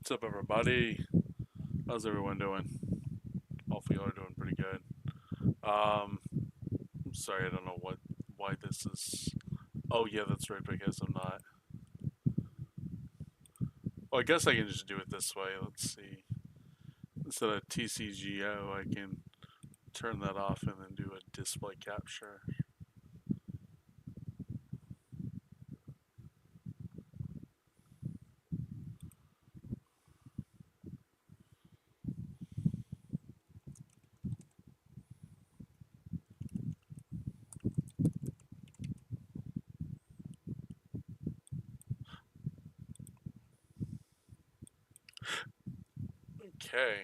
What's up, everybody? How's everyone doing? Hopefully, y'all are doing pretty good. I'm sorry, I don't know why this is. Oh, yeah, that's right, because I'm not. Well, I guess I can just do it this way. Let's see. Instead of TCGO, I can turn that off and then do a display capture. Okay.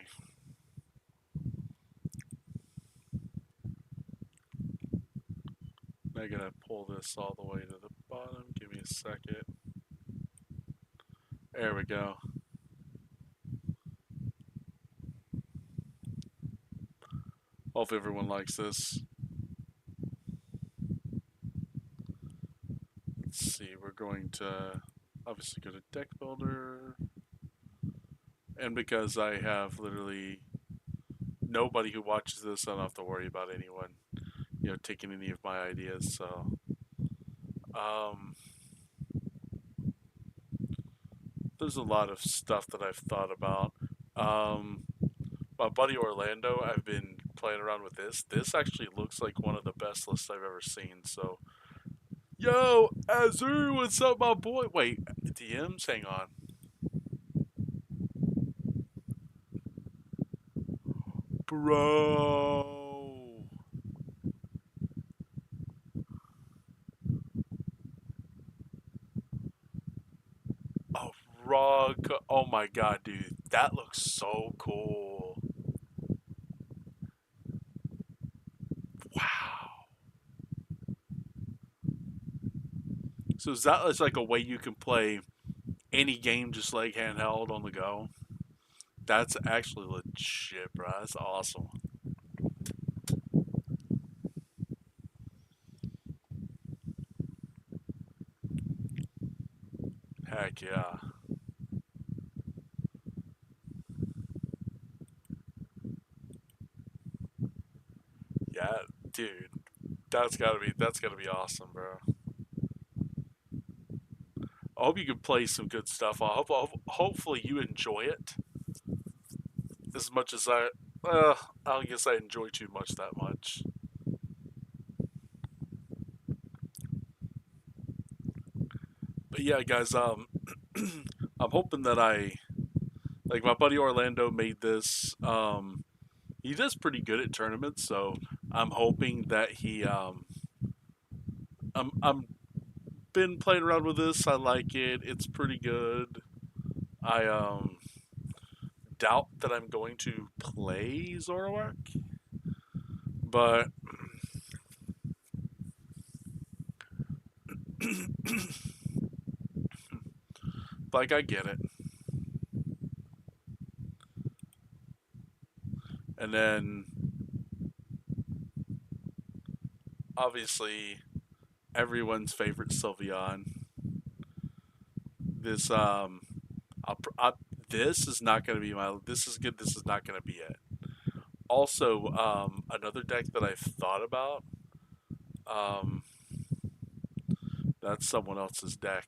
Now I gotta pull this all the way to the bottom. Give me a second. There we go. Hopefully, everyone likes this. Let's see. We're going to obviously go to deck builder. And because I have literally nobody who watches this, I don't have to worry about anyone, taking any of my ideas. So, um, there's a lot of stuff that I've thought about. Um, my buddy Orlando, I've been playing around with this. This actually looks like one of the best lists I've ever seen. So, yo, Azur, what's up, my boy? Wait, DMs? Hang on. Bro. A rug. Oh my god, dude. That looks so cool. Wow. So is that is like a way you can play any game just like handheld on the go? That's actually legit, bro. That's awesome. Heck yeah. Yeah, dude. That's gotta be awesome, bro. I hope you can play some good stuff. Hopefully you enjoy it as much as I. I don't guess I enjoy too much that much. But yeah, guys. I'm hoping that I like my buddy Orlando made this. He does pretty good at tournaments, so I'm hoping that I'm been playing around with this. I like it. It's pretty good. I doubt that I'm going to play Zoroark, but like I get it. And then obviously everyone's favorite Sylveon. This I'll, I, this is not going to be my. This is good. This is not going to be it. Also, another deck that I've thought about. Um, that's someone else's deck.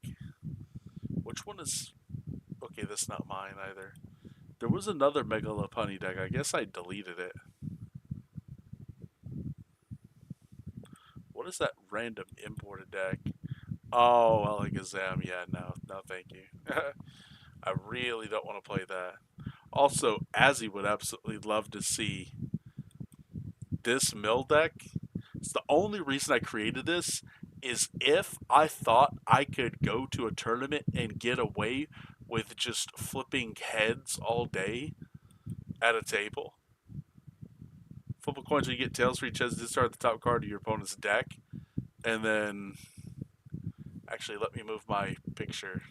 Which one is? Okay, that's not mine either. There was another Mega Lopunny deck. I guess I deleted it. What is that random imported deck? Oh, Alakazam. Yeah, no, no, thank you. I really don't want to play that. Also, Azzy would absolutely love to see this mill deck. It's the only reason I created this is if I thought I could go to a tournament and get away with just flipping heads all day at a table. Flip a coin so you get tails for each head. Discard the top card of your opponent's deck. And then, actually, let me move my picture.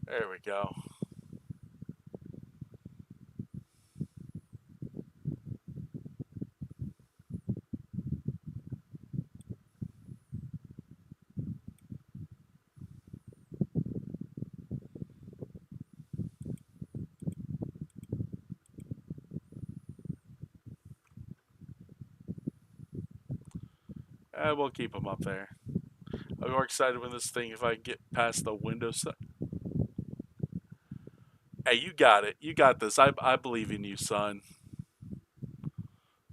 There we go. I will keep them up there. I'm more excited when this thing, if I get past the Windows. Hey, you got it. You got this. I believe in you, son.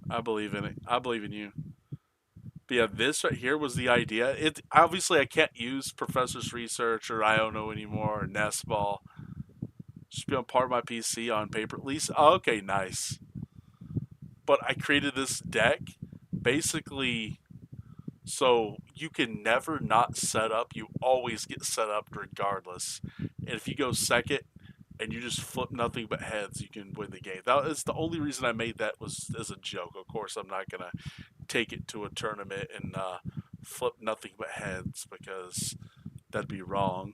I believe in it. I believe in you. But yeah, this right here was the idea. It obviously I can't use Professor's Research or I don't know anymore or Nest Ball. Just be on part of my PC on paper at least. Oh, okay, nice. But I created this deck basically so you can never not set up. You always get set up regardless. And if you go second and you just flip nothing but heads, you can win the game. That is the only reason I made that was as a joke. Of course, I'm not gonna take it to a tournament and flip nothing but heads because that'd be wrong.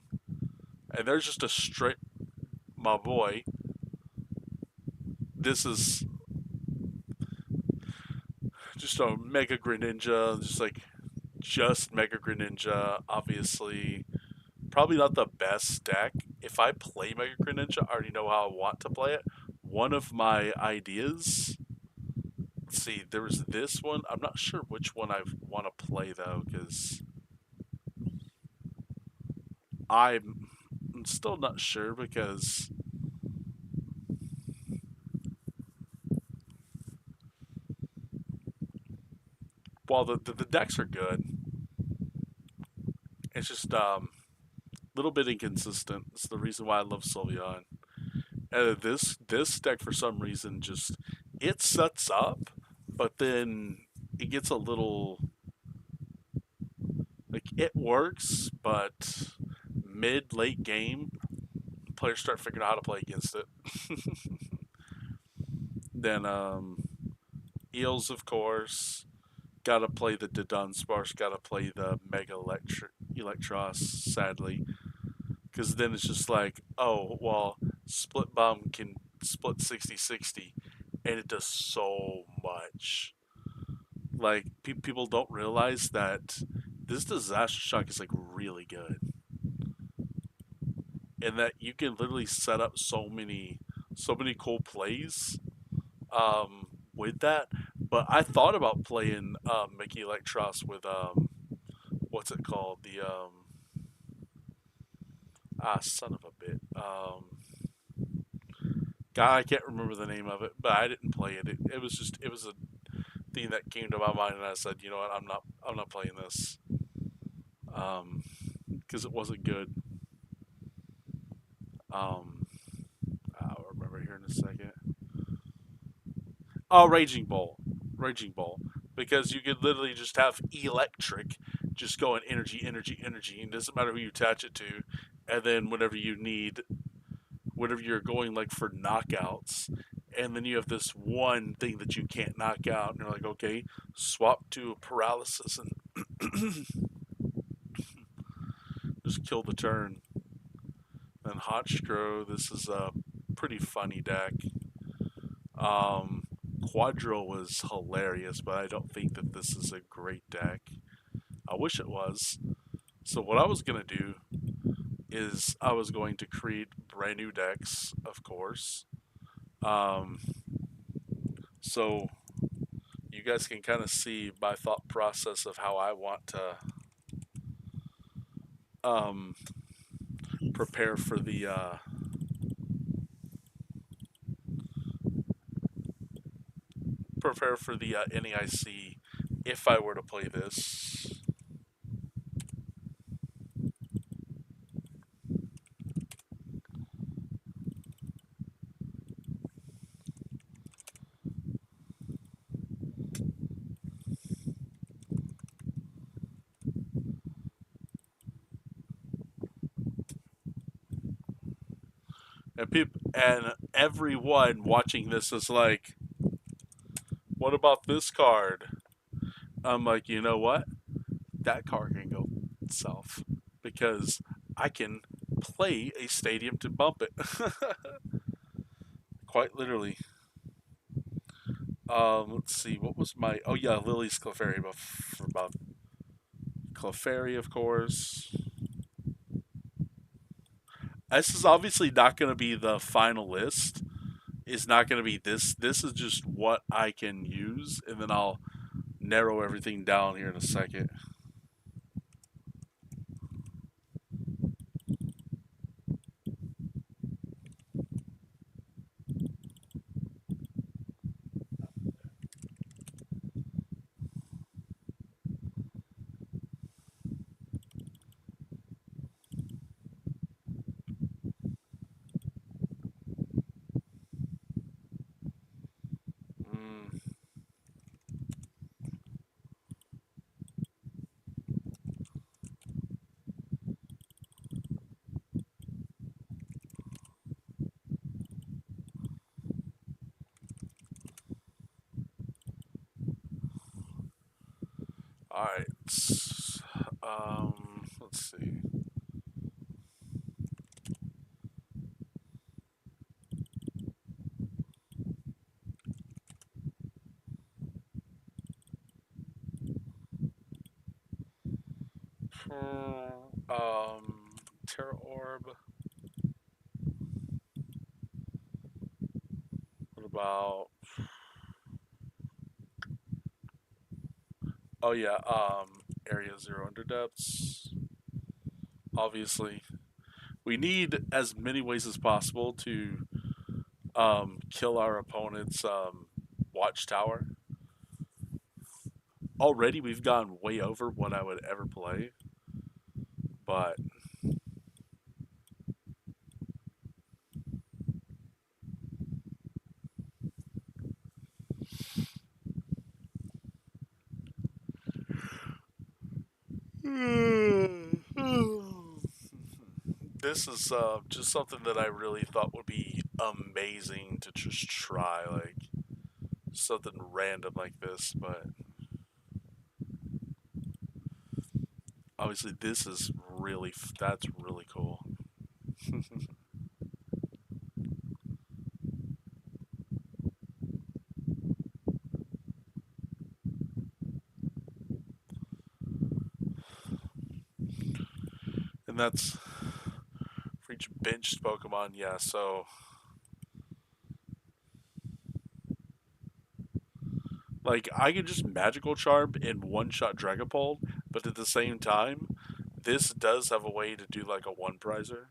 And there's just a straight, my boy. This is just a Mega Greninja, just Mega Greninja. Obviously, probably not the best deck. If I play Mega Greninja, I already know how I want to play it. One of my ideas. Let's see, there was this one. I'm not sure which one I want to play though, because I'm still not sure because while the decks are good, it's just little bit inconsistent. It's the reason why I love Sylveon. And this deck for some reason just it sets up, but then it gets a little like it works, but mid late game players start figuring out how to play against it. Then Eels, of course, gotta play the Dunsparce, gotta play the Mega Electros, sadly. Because then it's just like, oh, well, Split Bomb can split 60-60, and it does so much. Like, people don't realize that this Disaster Shock is, like, really good. And that you can literally set up so many cool plays with that. But I thought about playing Mickey Electros with, what's it called? Son of a bit. God, I can't remember the name of it, but I didn't play it. It was a thing that came to my mind, and I said, you know what, I'm not playing this, because it wasn't good. Um, I'll remember here in a second. Oh, Raging Bull, because you could literally just have electric, just going energy, energy, energy, and it doesn't matter who you attach it to, and then whenever you're going like for knockouts, and then you have this one thing that you can't knock out, and you're like, okay, swap to paralysis and just kill the turn. Then Hotchkrow, this is a pretty funny deck. Um, Quadro was hilarious, but I don't think that this is a great deck. I wish it was. So what I was gonna do is I was going to create brand new decks, of course. Um, so you guys can kind of see my thought process of how I want to um, prepare for the NEIC if I were to play this. And everyone watching this is like, "What about this card?" I'm like, you know what? That card can go itself because I can play a stadium to bump it. Quite literally. Let's see. What was my? Oh yeah, Lily's Clefairy. About Clefairy, of course. This is obviously not going to be the final list. It's not going to be this. This is just what I can use, and then I'll narrow everything down here in a second. Mm, all right. Let's see. Terra Orb. What about? Oh yeah. Area Zero under depths. Obviously, we need as many ways as possible to kill our opponent's watchtower. Already, we've gone way over what I would ever play, but this is just something that I really thought would be amazing to just try, like something random like this. But obviously, this is really that's really cool. And that's for each benched Pokemon. Yeah, so like I could just magical charm and one shot Dragapult, but at the same time, this does have a way to do like a one prizer.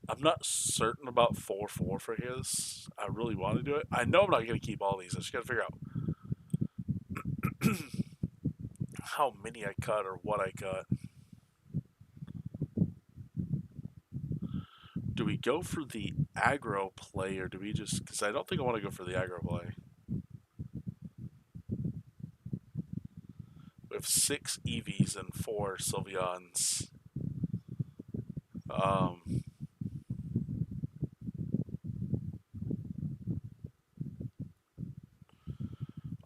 I'm not certain about 4-4 for his. I really want to do it. I know I'm not going to keep all these. I just got to figure out how many I cut or what I cut. Do we go for the aggro play or do we just. Because I don't think I want to go for the aggro play. We have 6 Eevees and 4 Sylveons. Um,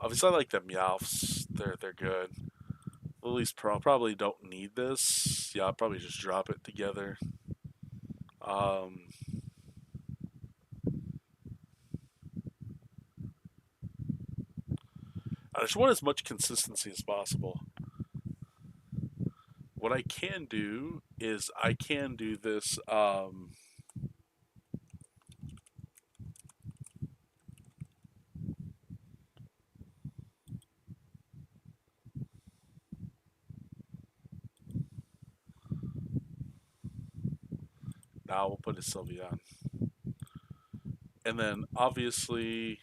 Obviously, I like the Meowths. They're good. Lily's probably don't need this. Yeah, I'll probably just drop it together. Um, I just want as much consistency as possible. What I can do is I can do this. Now we'll put a Sylveon, and then obviously,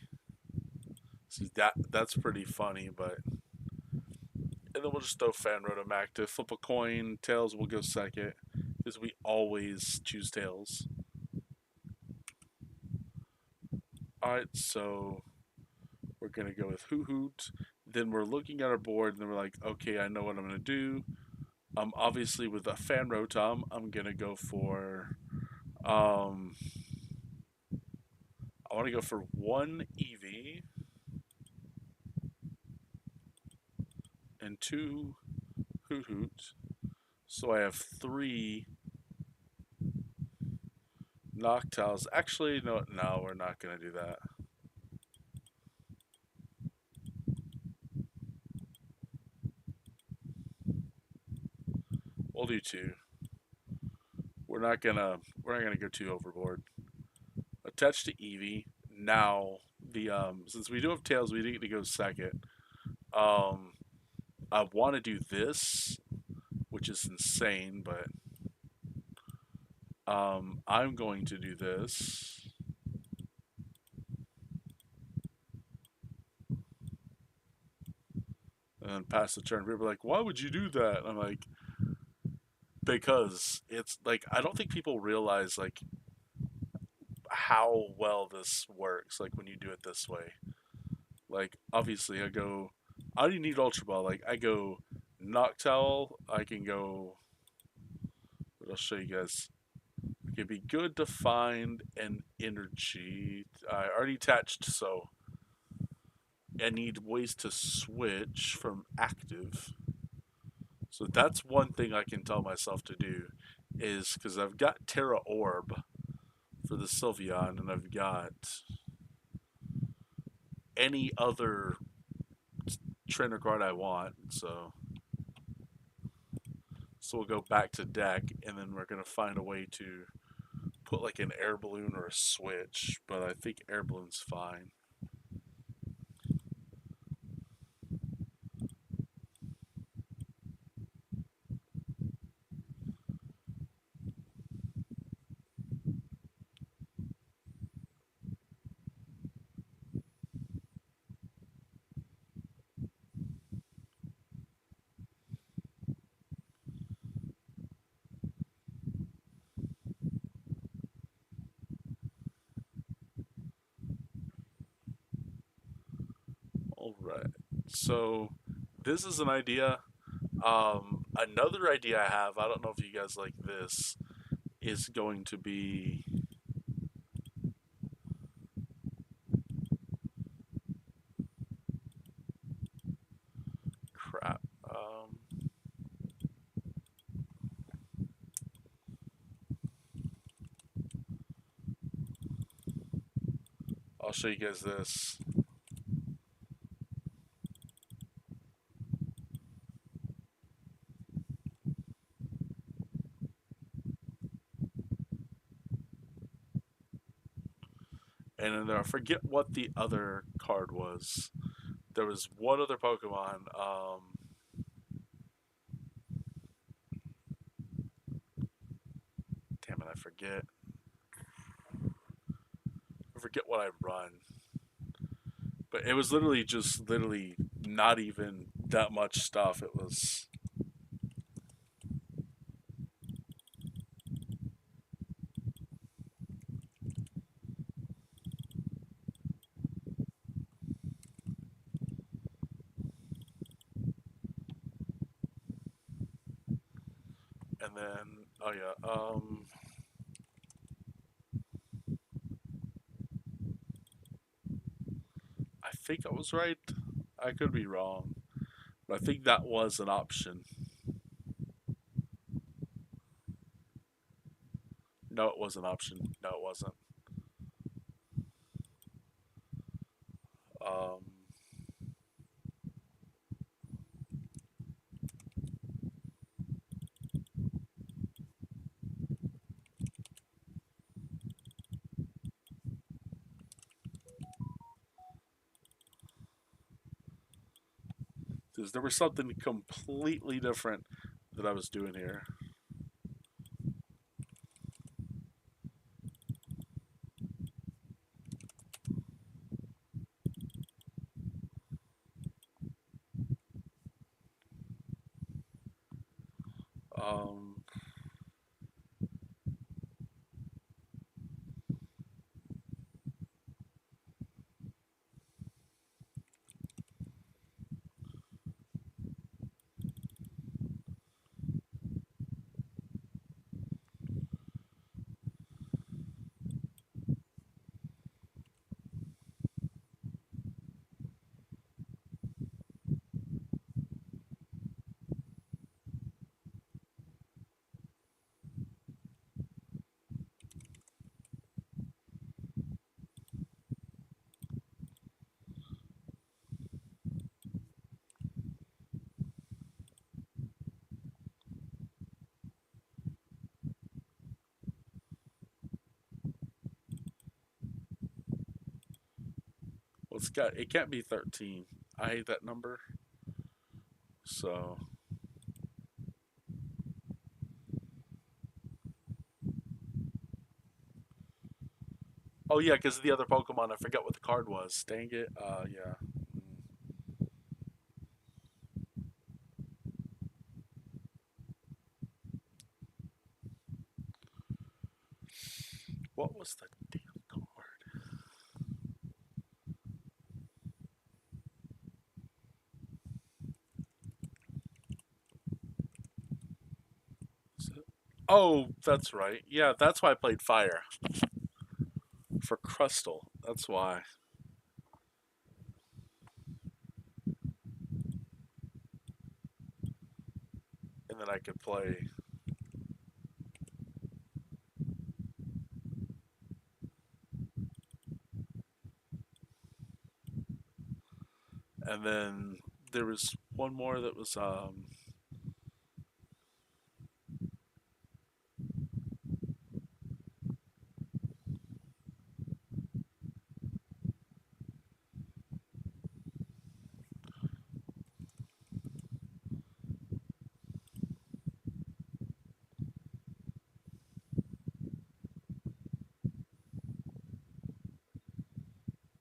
see that's pretty funny. But and then we'll just throw Fanrotom active, flip a coin. Tails will go second because we always choose tails. All right, so we're gonna go with Hoot. Then we're looking at our board, and then we're like, okay, I know what I'm gonna do. Obviously with a Fan Rotom, I'm gonna go for I want to go for 1 EV and 2 Hoot. So I have 3 Noctowls. Actually, no, we're not gonna do that. We'll do 2. We're not gonna go too overboard. Attach to Eevee. Now the since we do have tails, we need to go second. Um, I want to do this, which is insane, but I'm going to do this and then pass the turn. People are like, "Why would you do that?" And I'm like, because it's like I don't think people realize like how well this works. Like when you do it this way. Like obviously, I don't need Ultra Ball. Like I go Noctowl. I can go. But I'll show you guys. It can be good to find an energy. I already attached, so I need ways to switch from active. So that's one thing I can tell myself to do is because I've got Terra Orb for the Sylveon and I've got any other trainer card I want. So we'll go back to deck and then we're going to find a way to put like an air balloon or a switch, but I think air balloon's fine. All right. So this is an idea. Another idea I have, I don't know if you guys like this, is going to be crap. I'll show you guys this. And then I forget what the other card was. There was one other Pokemon. Damn it, I forget. I forget what I run. But it was literally not even that much stuff. It was, and then oh yeah, I think I was right. I could be wrong, but I think that was an option. No, it was an option. No, it wasn't. Um, because there was something completely different that I was doing here. Um, well, it can't be 13. I hate that number. So, oh yeah, because the other Pokemon, I forgot what the card was. Dang it. Yeah. What was the damn card? Oh, that's right. Yeah, that's why I played Fire for Crustal. That's why. And then I could play. And then there was one more that was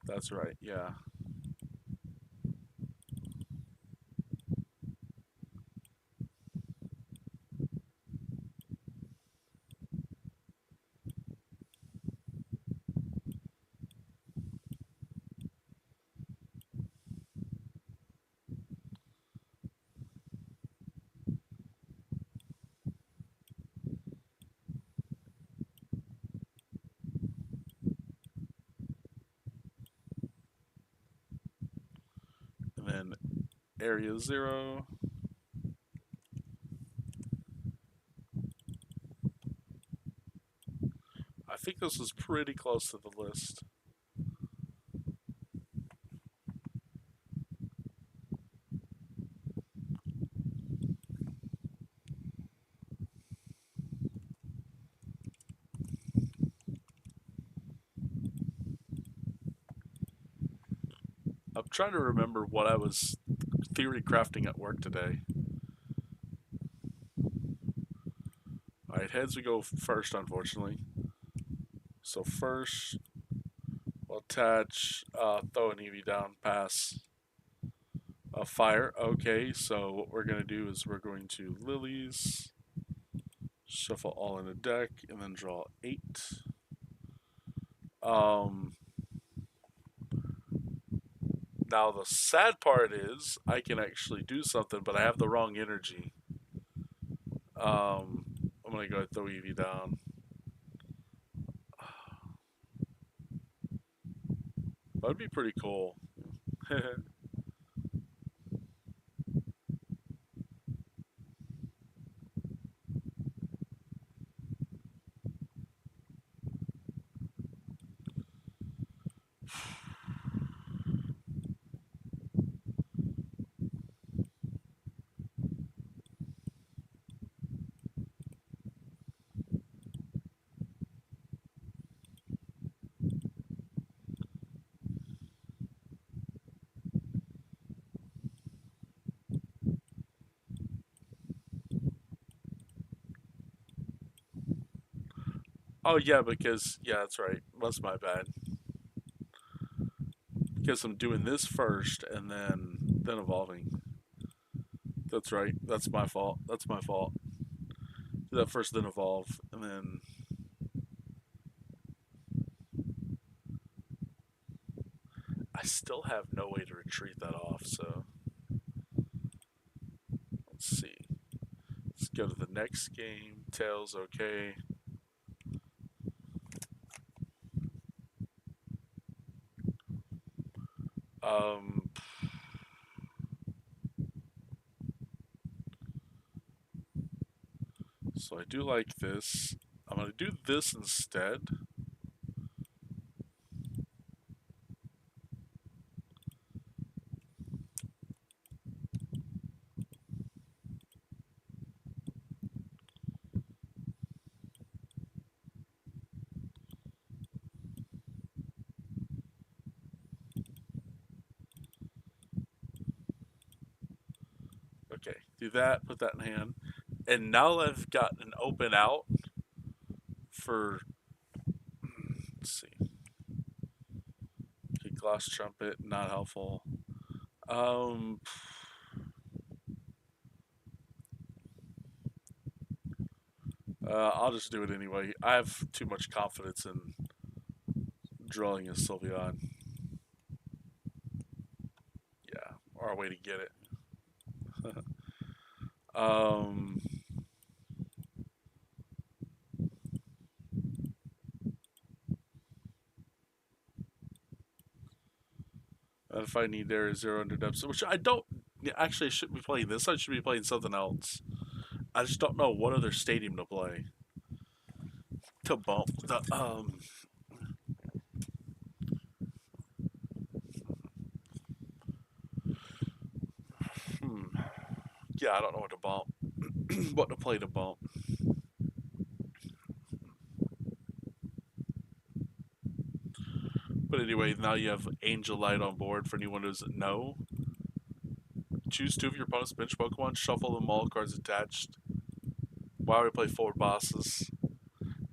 that's right. Yeah. And then Area Zero. I think this was pretty close to the list. I'm trying to remember what I was theory crafting at work today. All right, heads we go first, unfortunately. So first, we'll attach, throw an EV down, pass. Fire. Okay, so what we're gonna do is we're going to lilies, shuffle all in a deck, and then draw 8. Um, Now the sad part is I can actually do something, but I have the wrong energy. I'm gonna go ahead and throw EV down. That'd be pretty cool. Oh yeah, because yeah, that's right. That's my bad. Because I'm doing this first and then evolving. That's right. That's my fault. That's my fault. Do that first, then evolve, and then I still have no way to retreat that off. So let's see. Let's go to the next game. Tails, okay. Um, so I do like this. I'm gonna do this instead. Okay, do that. Put that in hand. And now I've got an open out for. Let's see. Okay, Gloss Trumpet, not helpful. Um, I'll just do it anyway. I have too much confidence in drawing a Sylveon. Yeah, or a way to get it. um, if I need there is 0 under depths, which I don't. Actually, I shouldn't be playing this. I should be playing something else. I just don't know what other stadium to play to bump the Hmm. Yeah, I don't know what to bump. What to play to bump. But anyway, now you have Angel Light on board. For anyone who doesn't know, choose 2 of your opponent's bench Pokemon, shuffle them all cards attached. While we play 4 bosses.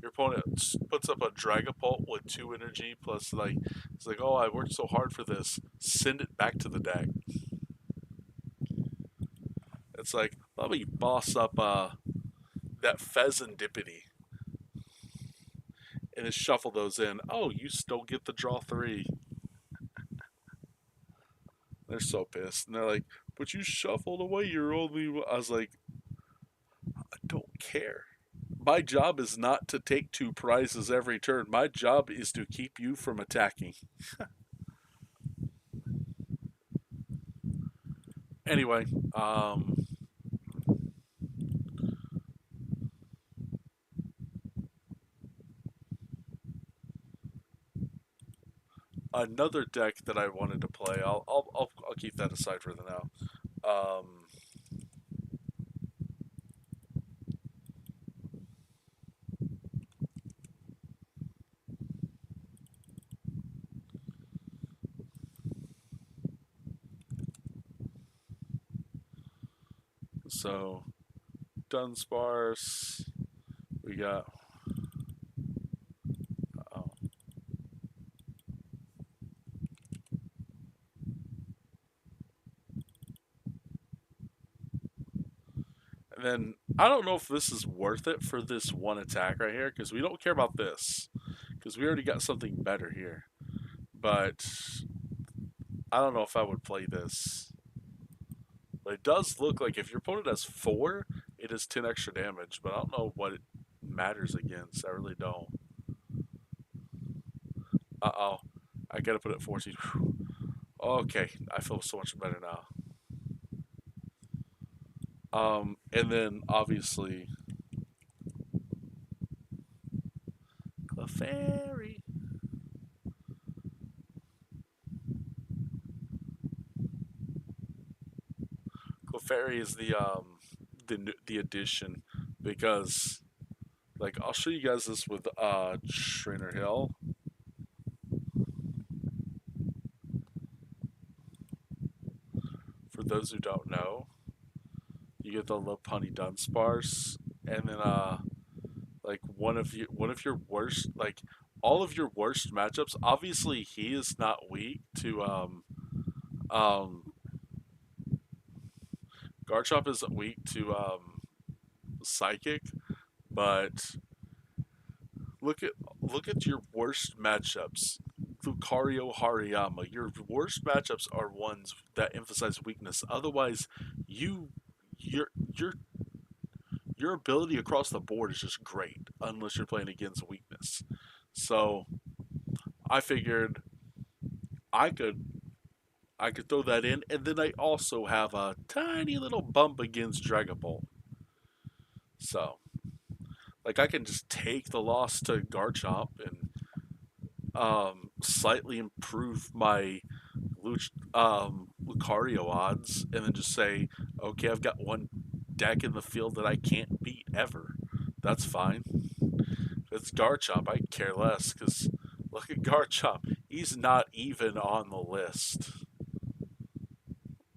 Your opponent puts up a Dragapult with 2 energy plus like it's like, oh, I worked so hard for this. Send it back to the deck. It's like, let me boss up that Pheasantipity and just shuffle those in. Oh, you still get the draw 3. They're so pissed. And they're like, but you shuffled away your only. I was like, I don't care. My job is not to take 2 prizes every turn. My job is to keep you from attacking. Anyway, another deck that I wanted to play. I'll keep that aside for the now. Um, so Dunsparce. We got. Oh, and then I don't know if this is worth it for this one attack right here because we don't care about this because we already got something better here. But I don't know if I would play this. But it does look like if your opponent has 4, it is 10 extra damage. But I don't know what it matters against. I really don't. Uh-oh. I gotta put it at 14. Whew. Okay, I feel so much better now. And then obviously Clefairy. Clefairy is the addition because like I'll show you guys this with Trainer Hill. For those who don't know, you get the Lopunny Dunsparce, and then like one of your worst like all of your worst matchups. Obviously, he is not weak to um Garchomp isn't weak to Psychic, but look at your worst matchups. Lucario, Hariyama. Your worst matchups are ones that emphasize weakness. Otherwise, you your your your ability across the board is just great unless you're playing against weakness. So I figured I could I could throw that in, and then I also have a tiny little bump against Dragapult. So like I can just take the loss to Garchomp and slightly improve my Lucario odds, and then just say, okay, I've got one deck in the field that I can't beat ever. That's fine. If it's Garchomp, I care less because look at Garchomp. He's not even on the list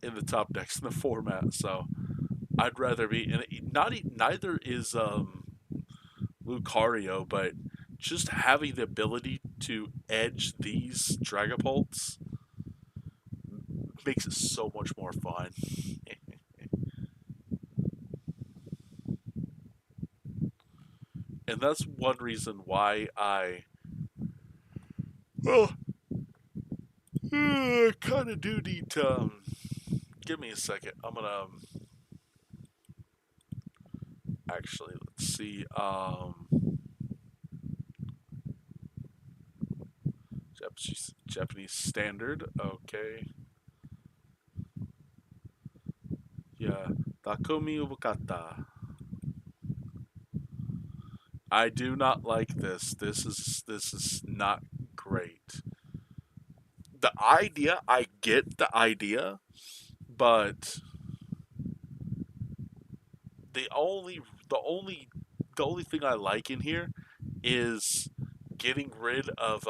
in the top decks in the format. So I'd rather be, and neither is Lucario, but just having the ability to edge these Dragapults makes it so much more fun. And that's one reason why I, well, kind of do need to. Give me a second. I'm gonna actually let's see. Japanese standard. Okay. Yeah. Takumi Ubukata. I do not like this. This is not great. The idea, I get the idea, but the only the only the only thing I like in here is getting rid of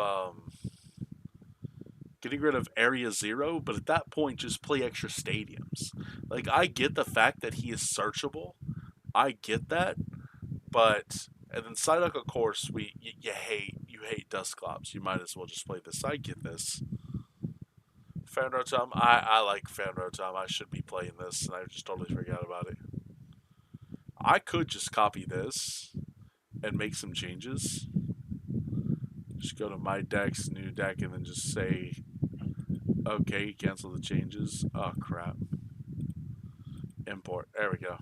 area zero, but at that point just play extra stadiums. Like I get the fact that he is searchable. I get that, but and then Psyduck, of course, you hate Dusclops. You might as well just play this. I get this. Fan Rotom, I like Fan Rotom. I should be playing this, and I just totally forgot about it. I could just copy this and make some changes. Just go to my decks, new deck, and then just say, okay, cancel the changes. Oh, crap. Import. There we go.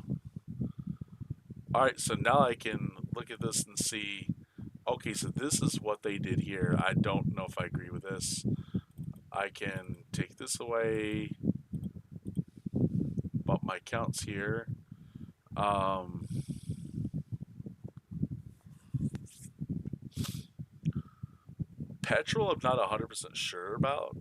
Alright, so now I can look at this and see, okay, so this is what they did here. I don't know if I agree with this. I can take this away, bump my counts here. Um, Petrol, I'm not 100% sure about.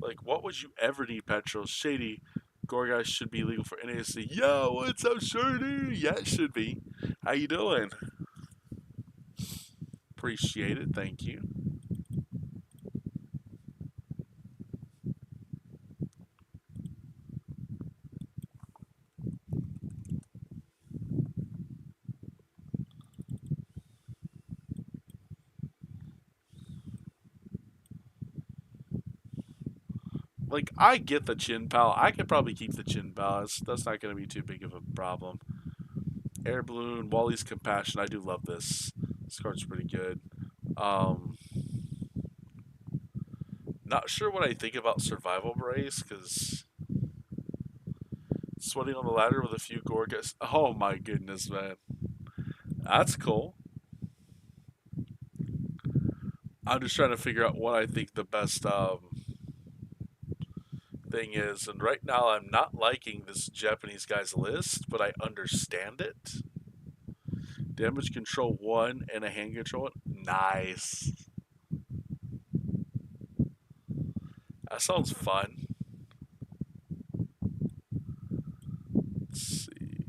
Like, what would you ever need petrol? Shady, Gorgas should be legal for NASC. Yo, what's up, Shady? Yeah, it should be. How you doing? Appreciate it. Thank you. Like, I get the chin pal. I could probably keep the chin pal. That's not going to be too big of a problem. Air balloon, Wally's compassion. I do love this. This card's pretty good. Um, Not sure what I think about survival brace because sweating on the ladder with a few Gorgas. Oh my goodness, man, that's cool. I'm just trying to figure out what I think the best thing is, and right now I'm not liking this Japanese guy's list, but I understand it. Damage control 1 and a hand control 1. Nice. That sounds fun. Let's see.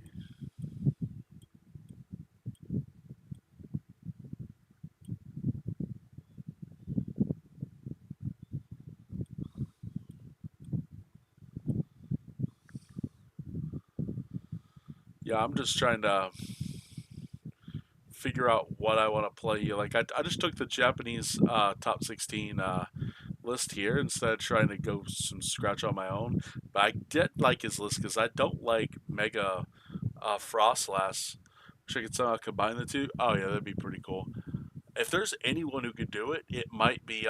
Yeah, I'm just trying to figure out what I want to play. Like, I just took the Japanese top 16 list here instead of trying to go some scratch on my own. But I did like his list because I don't like Mega Frostlass. Wish I could somehow combine the two. Oh yeah, that'd be pretty cool. If there's anyone who could do it, it might be.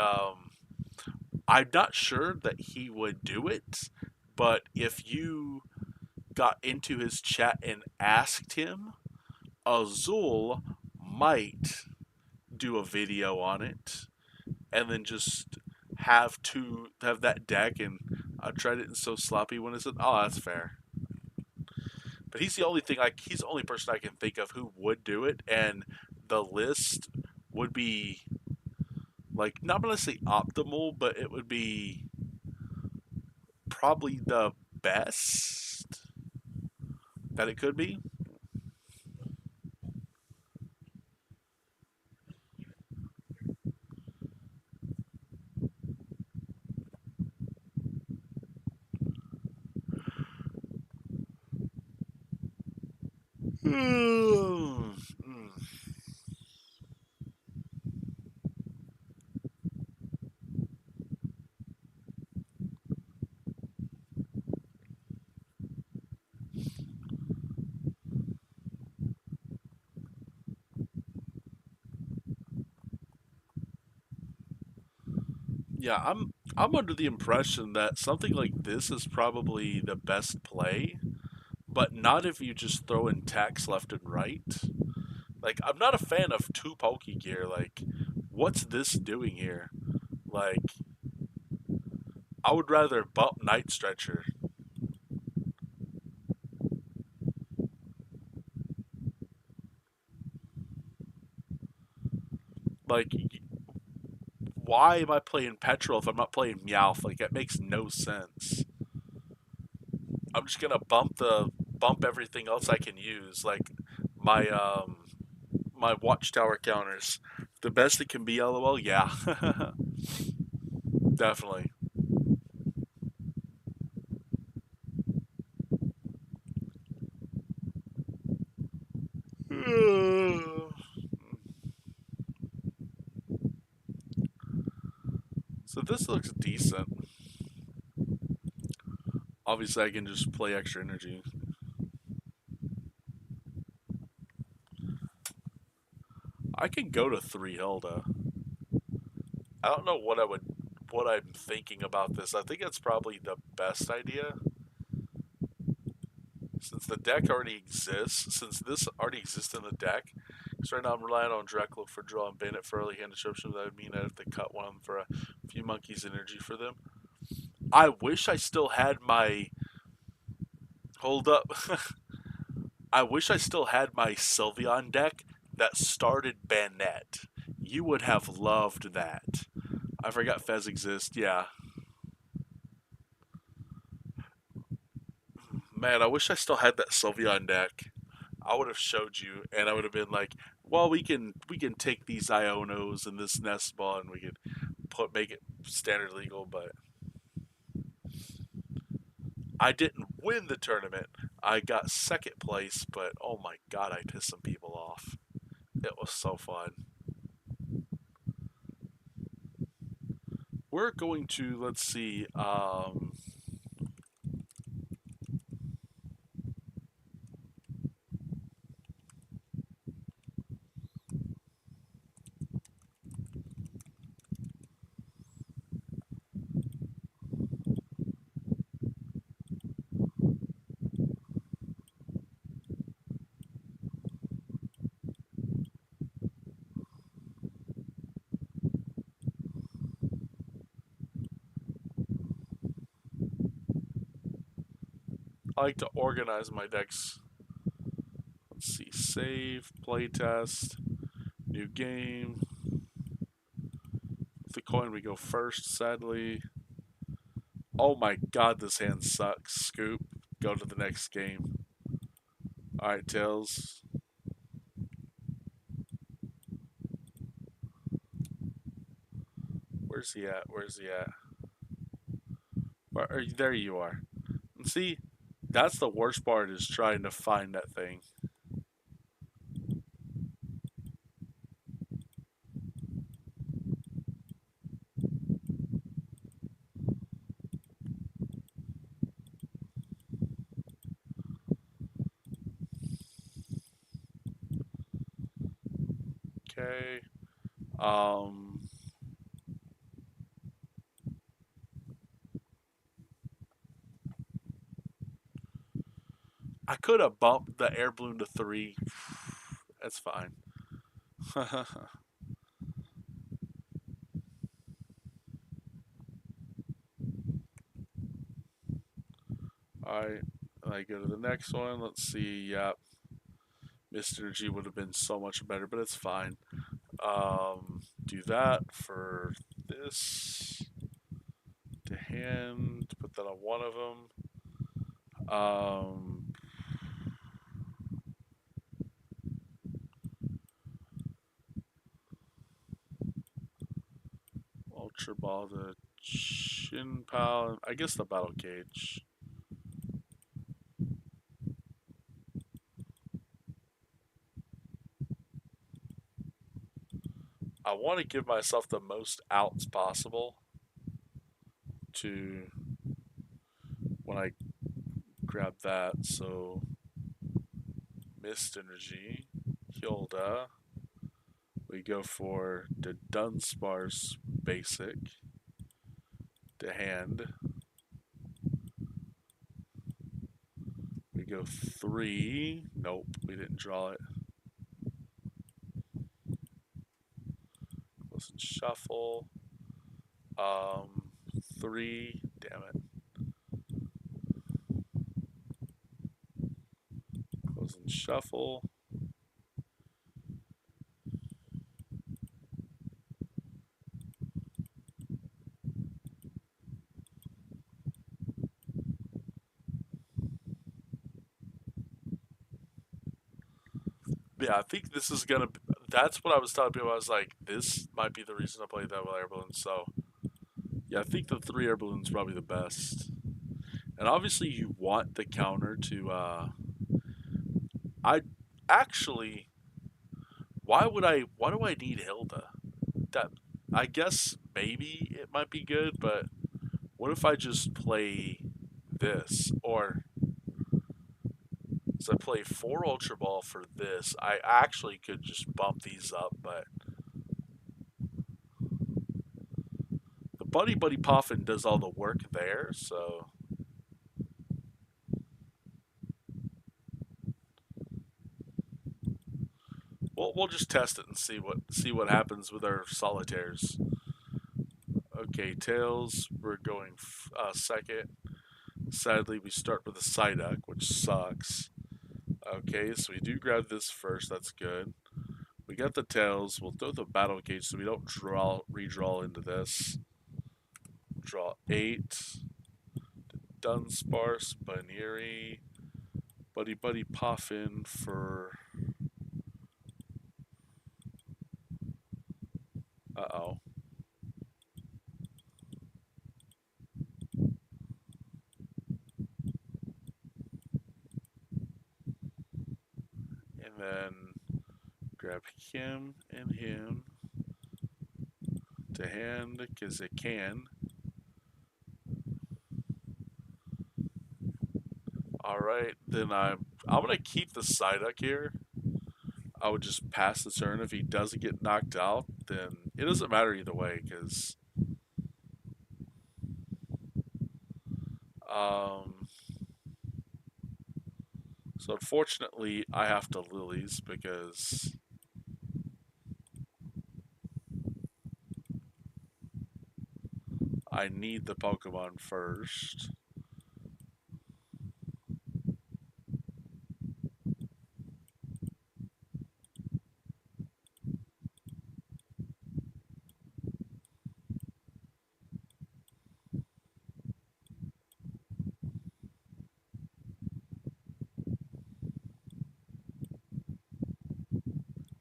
I'm not sure that he would do it, but if you got into his chat and asked him, Azul might do a video on it, and then just have that deck. And I tried it and so sloppy when it said, "Oh, that's fair." But he's the only person I can think of who would do it, and the list would be like not gonna say optimal, but it would be probably the best that it could be. Yeah, I'm under the impression that something like this is probably the best play, but not if you just throw in tax left and right. Like, I'm not a fan of two pokey gear. Like, what's this doing here? Like, I would rather bump Night Stretcher. Like, why am I playing Petrol if I'm not playing Meowth? Like, that makes no sense. I'm just gonna bump everything else I can use. Like, my my watchtower counters. The best it can be, lol. Yeah, definitely. So this looks decent. Obviously, I can just play extra energy. I can go to three Hilda. I don't know what I'm thinking about this. I think it's probably the best idea since the deck already exists. Since this already exists in the deck, because right now I'm relying on Dracula for draw and Bandit for early hand disruption. That would mean I have to cut one of them for a few monkeys energy for them. I wish I still had my hold up. I wish I still had my Sylveon deck that started Banette. You would have loved that. I forgot Fez exists. Yeah, man, I wish I still had that Sylveon deck. I would have showed you, and I would have been like, "Well, we can take these Ionos and this Nest Ball, and we could make it standard legal." But I didn't win the tournament. I got second place, but oh my god, I pissed some people off. It was so fun. We're going to let's see. I like to organize my decks. Let's see. Save, playtest, new game. With the coin, we go first. Sadly, oh my god, this hand sucks. Scoop. Go to the next game. Alright, Tails. Where's he at? Where's he at? There you are. And see, that's the worst part is trying to find that thing. Okay. Um, I could have bumped the air balloon to three. That's fine. Alright. I go to the next one. Let's see. Yep. Mr. G would have been so much better, but it's fine. Do that for this to hand. Put that on one of them. Ultra Ball to Shin Pal. I guess the Battle Cage. I want to give myself the most outs possible to when I grab that. So, Mist Energy, Hilda. We go for the Dunsparce Basic. to hand. We go 3. Nope, we didn't draw it. Close and shuffle. 3. Damn it. Close and shuffle. Yeah, I think this is gonna. That's what I was telling people. I was like, this might be the reason I played that with air balloons. So, yeah, I think the 3 air balloons probably the best. And obviously, you want the counter to. I actually. Why would I? Why do I need Hilda? That I guess maybe it might be good, but what if I just play this or so I play 4 Ultra Ball for this? I actually could just bump these up, but the Buddy Buddy Poffin does all the work there, so we'll just test it and see what happens with our solitaires. Okay, tails. We're going second. Sadly, we start with a Psyduck, which sucks. Okay, so we do grab this first. That's good. We got the tails. We'll throw the battle gauge so we don't redraw into this. Draw 8. Dunsparce, Baneri, Buddy Buddy Poffin for. Uh-oh. And then grab him and him to hand because it can. Alright, then I'm gonna keep the Psyduck here. I would just pass the turn. If he doesn't get knocked out, then it doesn't matter either way, because um, so unfortunately I have to Lilies because I need the Pokemon first.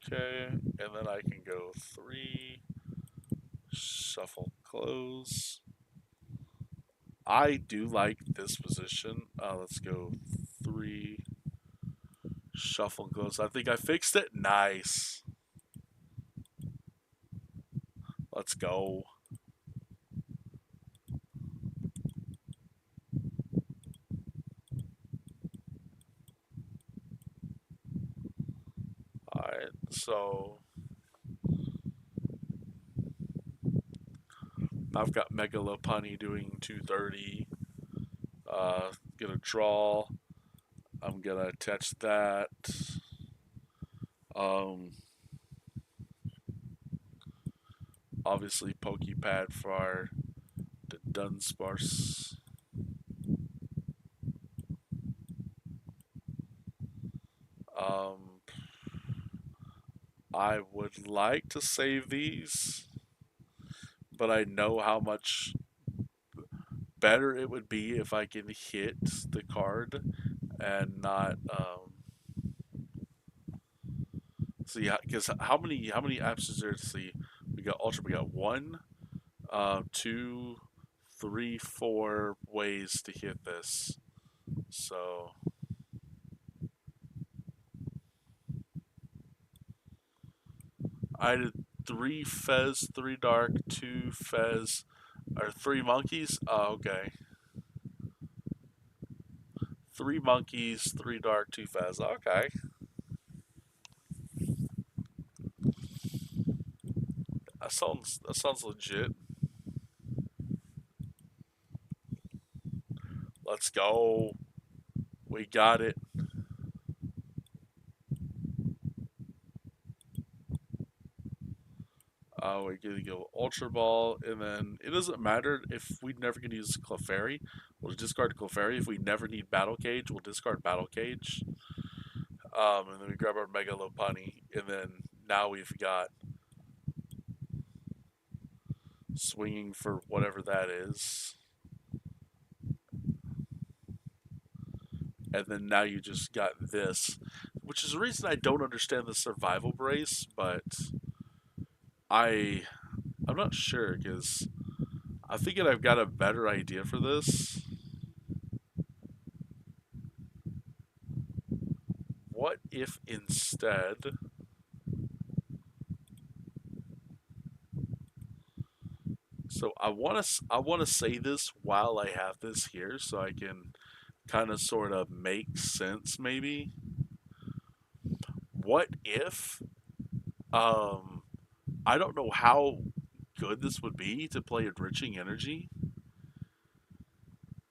Okay, and then I can go 3, shuffle, close. I do like this position. Let's go 3, shuffle, close. I think I fixed it. Nice. Let's go. Alright, so I've got Megalopunny doing 230. Gonna draw. I'm gonna attach that. Um, Obviously Pokepad for the Dunsparce. Um, I would like to save these, but I know how much better it would be if I can hit the card and not see because how many apps is there to see? We got Ultra. We got 1, 2, 3, 4 ways to hit this. So I did 3 Fez, 3 Dark, 2 Fez, or 3 Monkeys. Oh, okay. 3 Monkeys, 3 Dark, 2 Fez. Okay. That sounds legit. go. We got it. We're gonna go Ultra Ball, and then it doesn't matter if we never gonna use Clefairy. We'll discard Clefairy. If we never need Battle Cage, we'll discard Battle Cage. And then we grab our Mega Lopunny, and then now we've got swinging for whatever that is. And then now you just got this, which is the reason I don't understand the survival brace, but I I'm not sure because I think I've got a better idea for this. What if instead so I want to say this while I have this here so I can kind of sort of make sense maybe. What if um I don't know how good this would be to play Enriching Energy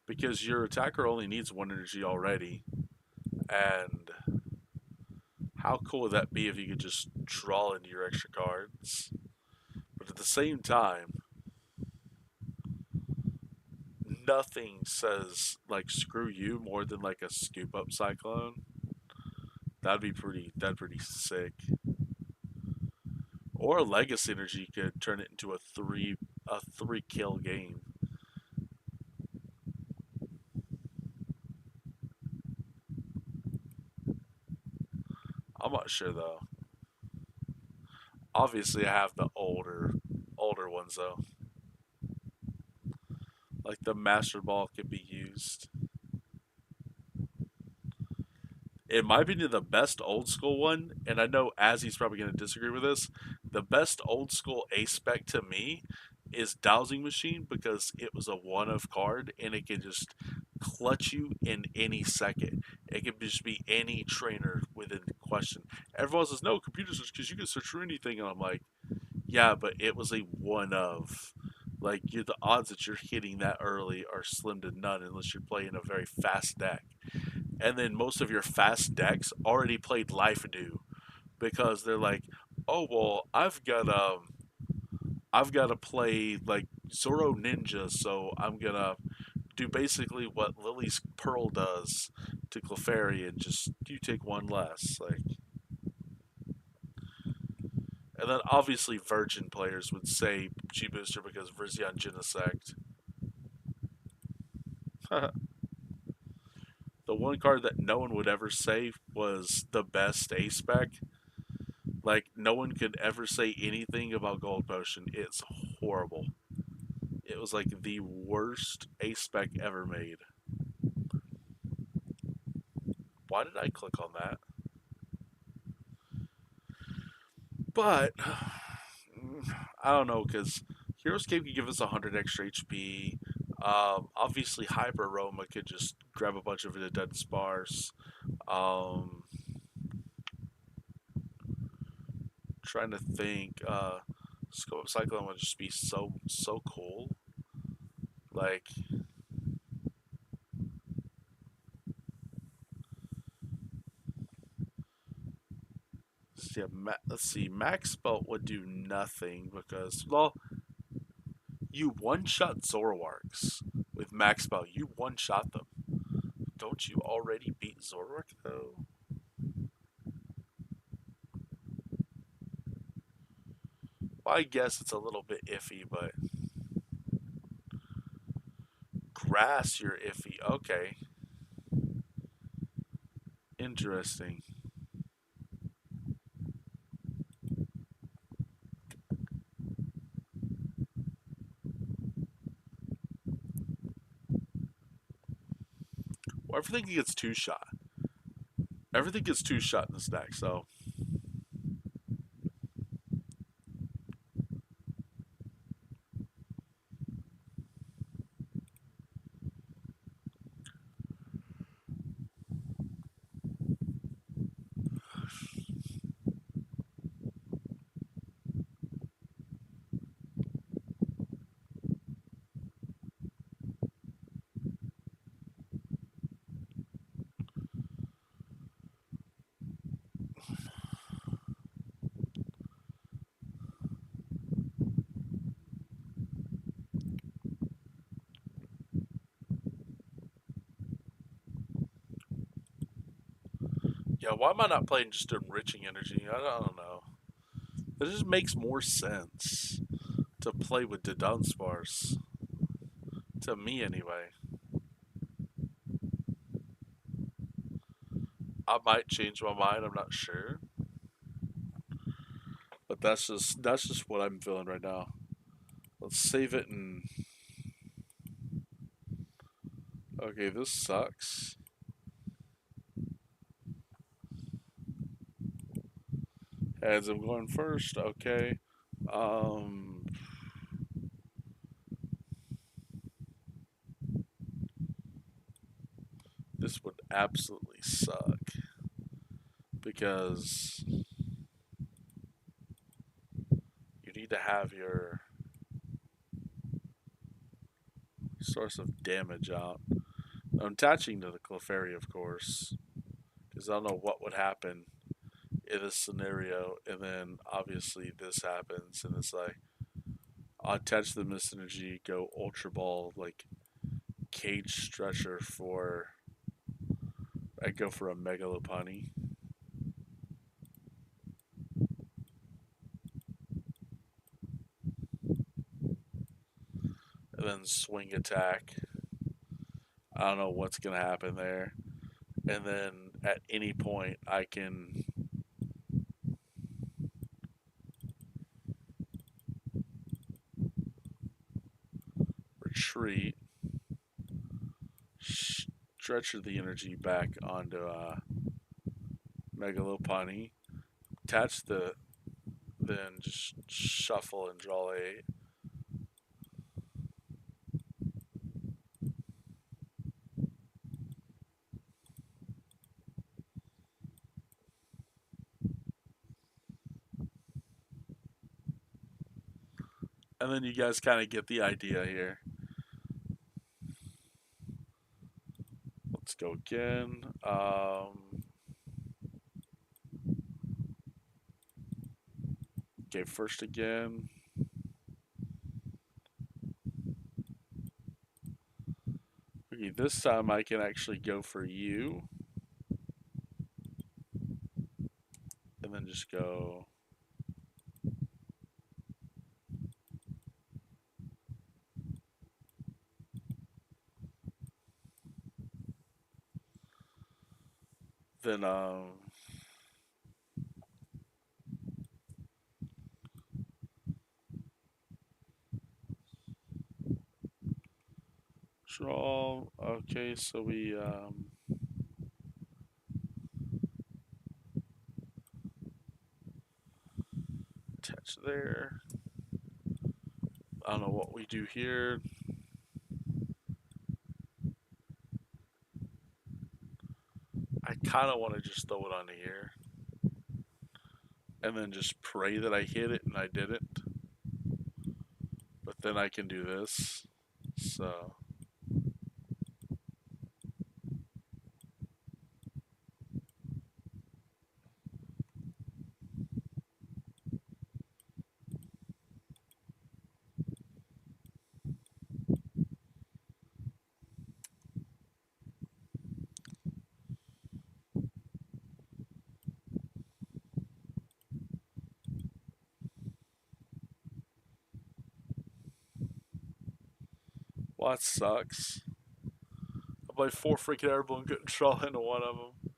because your attacker only needs one energy already. And how cool would that be if you could just draw into your extra cards? But at the same time, nothing says like screw you more than like a scoop up cyclone. That'd pretty sick. Or a legacy energy could turn it into a three kill game. I'm not sure though. Obviously I have the older ones though. Like the Master Ball could be used. In my opinion, the best old school one, and I know Azzy's probably going to disagree with this, the best old school ace spec to me is Dowsing Machine because it was a one of card and it can just clutch you in any second. It can just be any trainer within question. Everyone says, no, computer search because you can search for anything. And I'm like, yeah, but it was a one of. Like, the odds that you're hitting that early are slim to none unless you're playing a very fast deck and then most of your fast decks already played Life Dew because they're like, oh well, I've got to play like Zoro Ninja, so I'm gonna do basically what Lily's Pearl does to Clefairy and just you take one less, like. And then obviously Virgin players would say G Booster because Verzion Genesect. The one card that no one would ever say was the best A spec. Like, no one could ever say anything about Gold Potion. It's horrible. It was like the worst A spec ever made. Why did I click on that? But, I don't know, because Hero's Cape could give us 100 extra HP. Obviously, Hyper Aroma could just grab a bunch of it at dead sparse. Um, trying to think. Scope Cyclone would just be so cool. Like, let's see. Max Belt would do nothing because, well, you one-shot Zoroarks with Max Belt. You one-shot them. Don't you already beat Zoroark though? Well, I guess it's a little bit iffy, but Grass, you're iffy. Okay, interesting. Well, everything gets two shot. Everything gets two shot in this deck, so Yeah, why am I not playing just enriching energy? I don't know. It just makes more sense to play with the Dunsparce. To me, anyway. I might change my mind. I'm not sure, but that's just what I'm feeling right now. Let's save it and okay, this sucks. As I'm going first, okay. Um, this would absolutely suck because you need to have your source of damage out. I'm attaching to the Clefairy, of course, because I don't know what would happen in this scenario, and then obviously this happens, and it's like I'll attach the Mist Energy, go Ultra Ball, like Cage Stretcher for. I go for a Megalopony, and then Swing Attack. I don't know what's gonna happen there, and then at any point I can retreat, stretch the energy back onto Megalopony, attach then just shuffle and draw a. And then you guys kind of get the idea here. Let's go again. Okay, first again. Okay, this time I can actually go for you. And then just go. Then, draw. Okay, so we, attach there. I don't know what we do here. I kind of want to just throw it on here. And then just pray that I hit it and I didn't. But then I can do this. So. Well, that sucks. I played 4 freaking Airborne and couldn't draw into one of them.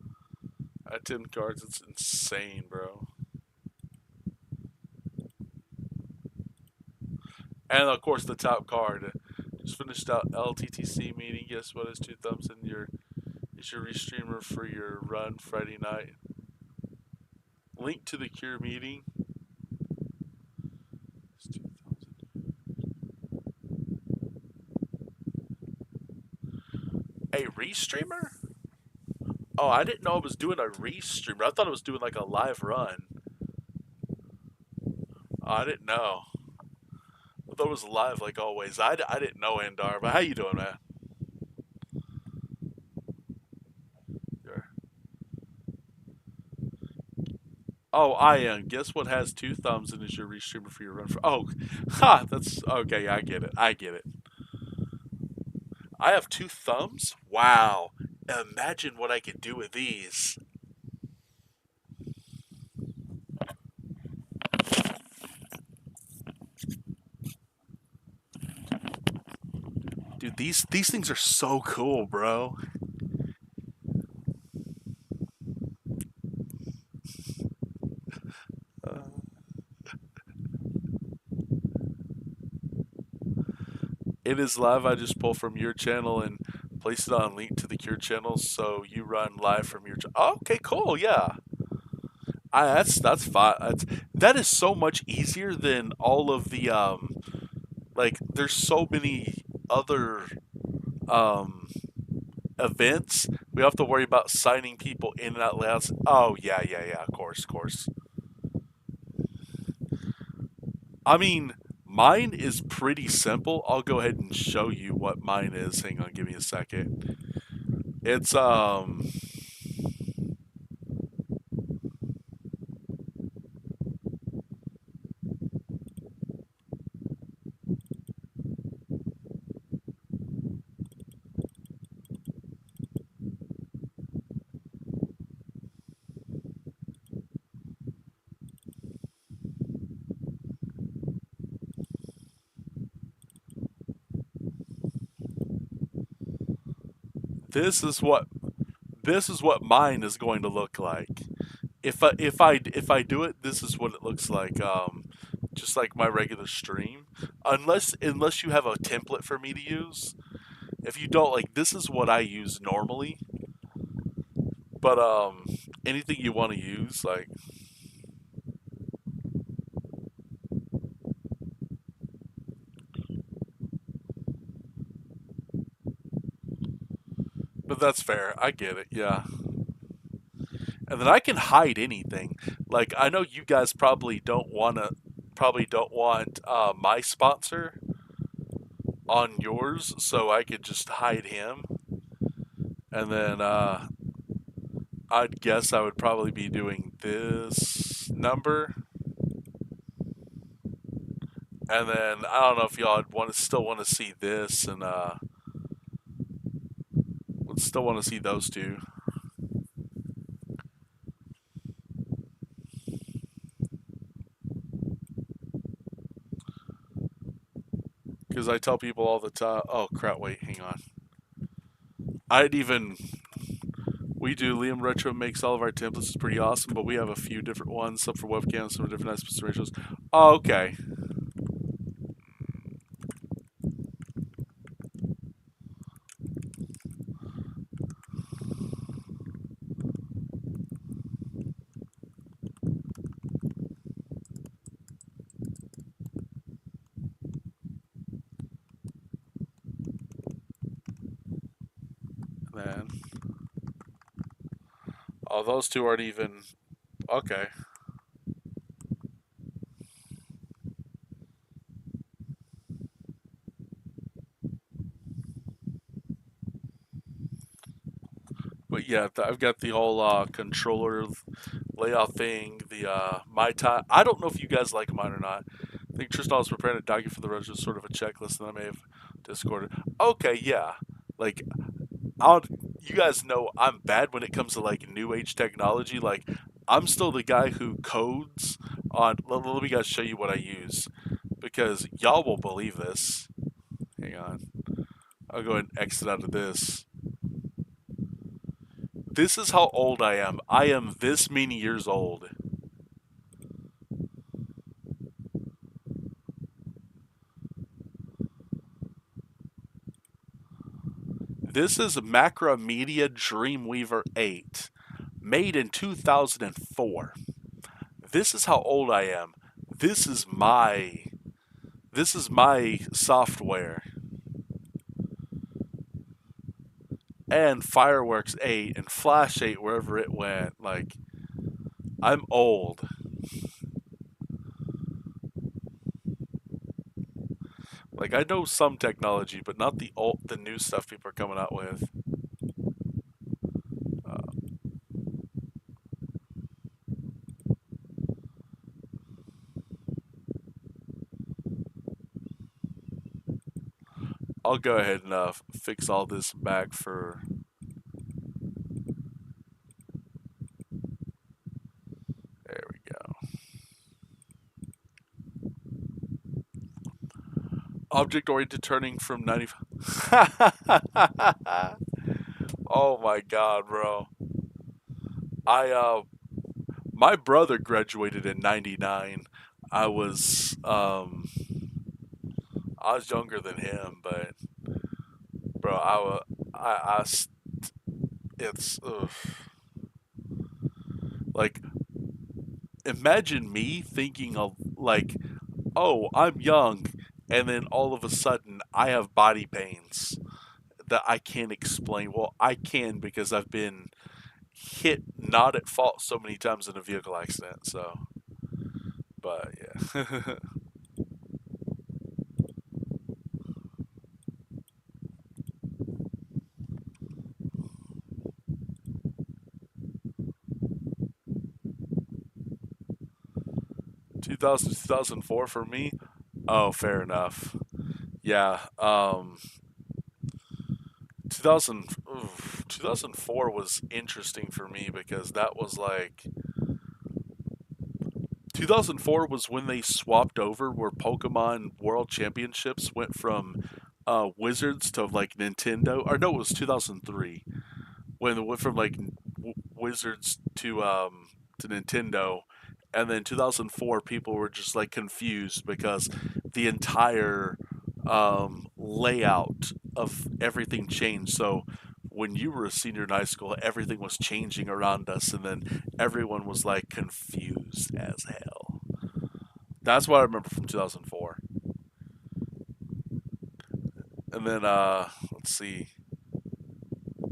At 10 cards, it's insane, bro. And of course, the top card. Just finished out LTTC meeting. Guess what? Is 2 thumbs in your. Is your restreamer for your run Friday night. Link to the Cure meeting. A restreamer? Oh, I didn't know I was doing a restreamer. I thought I was doing like a live run. Oh, I didn't know. I thought it was live like always. I didn't know, Andar. But how you doing, man? Sure. Oh, I am. Guess what has 2 thumbs and is your restreamer for your run for? Oh, ha! That's okay. I get it. I get it. I have 2 thumbs. Wow! Imagine what I could do with these. These things are so cool, bro. It is live. I just pull from your channel and place it on link to the Cure channel, so you run live from your. Oh, okay, cool. Yeah, that's fine. That is so much easier than all of the like. There's so many other um events. We have to worry about signing people in and out loud. Oh yeah, yeah, yeah. Of course, of course. I mean, mine is pretty simple. I'll go ahead and show you what mine is. Hang on, give me a second. It's this is what this is what mine is going to look like. If I do it, this is what it looks like. Just like my regular stream, unless you have a template for me to use. If you don't, like, this is what I use normally. But anything you want to use, like, but that's fair. I get it. Yeah. And then I can hide anything. Like, I know you guys probably don't want my sponsor on yours, so I could just hide him. And then I'd guess I would probably be doing this number. And then I don't know if y'all still want to see this, and would still want to see those two, because I tell people all the time. Oh crap! Wait, hang on. I'd even We do. Liam Retro makes all of our templates. It's pretty awesome, but we have a few different ones, some for webcams, some for different aspect ratios. Oh, okay. Then, oh, those two aren't even okay. But yeah, I've got the whole controller layout thing. The my time. I don't know if you guys like mine or not. I think Tristan was preparing a document for the rest, just sort of a checklist, and I may have discorded. Okay, yeah. Like, I'll, you guys know I'm bad when it comes to like new age technology. Like, I'm still the guy who codes on. Let me guys show you what I use, because y'all won't believe this. Hang on. I'll go ahead and exit out of this. This is how old I am. I am this many years old. This is Macromedia Dreamweaver 8, made in 2004. This is how old I am. This is my this is my software. And Fireworks 8 and Flash 8 wherever it went. Like, I'm old. Like, I know some technology, but not the new stuff people are coming out with. Uh, I'll go ahead and fix all this back for. There we go. Object oriented turning from 95. Oh my god, bro. I my brother graduated in '99. I was um I was younger than him, but bro, it's like imagine me thinking of like, oh, I'm young, and then all of a sudden I have body pains that I can't explain. Well, I can because I've been hit not at fault so many times in a vehicle accident. So, but yeah. 2000 2004 for me. Oh, fair enough. Yeah. 2000 2004 was interesting for me because that was like 2004 was when they swapped over where Pokemon World Championships went from Wizards to like Nintendo. Or no, it was 2003 when it went from like Wizards to Nintendo, and then 2004 people were just like confused because the entire layout of everything changed. So when you were a senior in high school, everything was changing around us, and then everyone was like confused as hell. That's what I remember from 2004. And then let's see.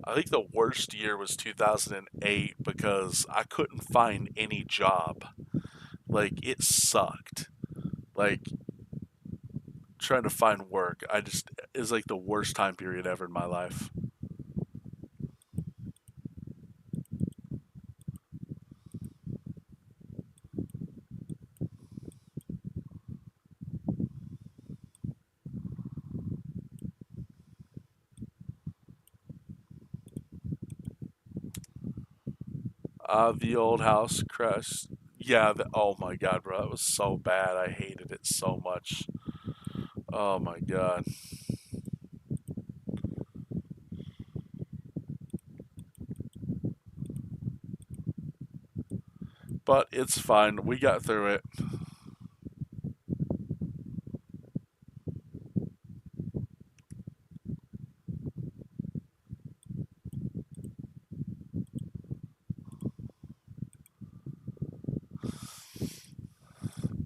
I think the worst year was 2008 because I couldn't find any job. Like it sucked. Like trying to find work, I just is like the worst time period ever in my life. The old house crash. Yeah. Oh my god, bro, that was so bad. I hated it so much. Oh my god. But it's fine. We got through it.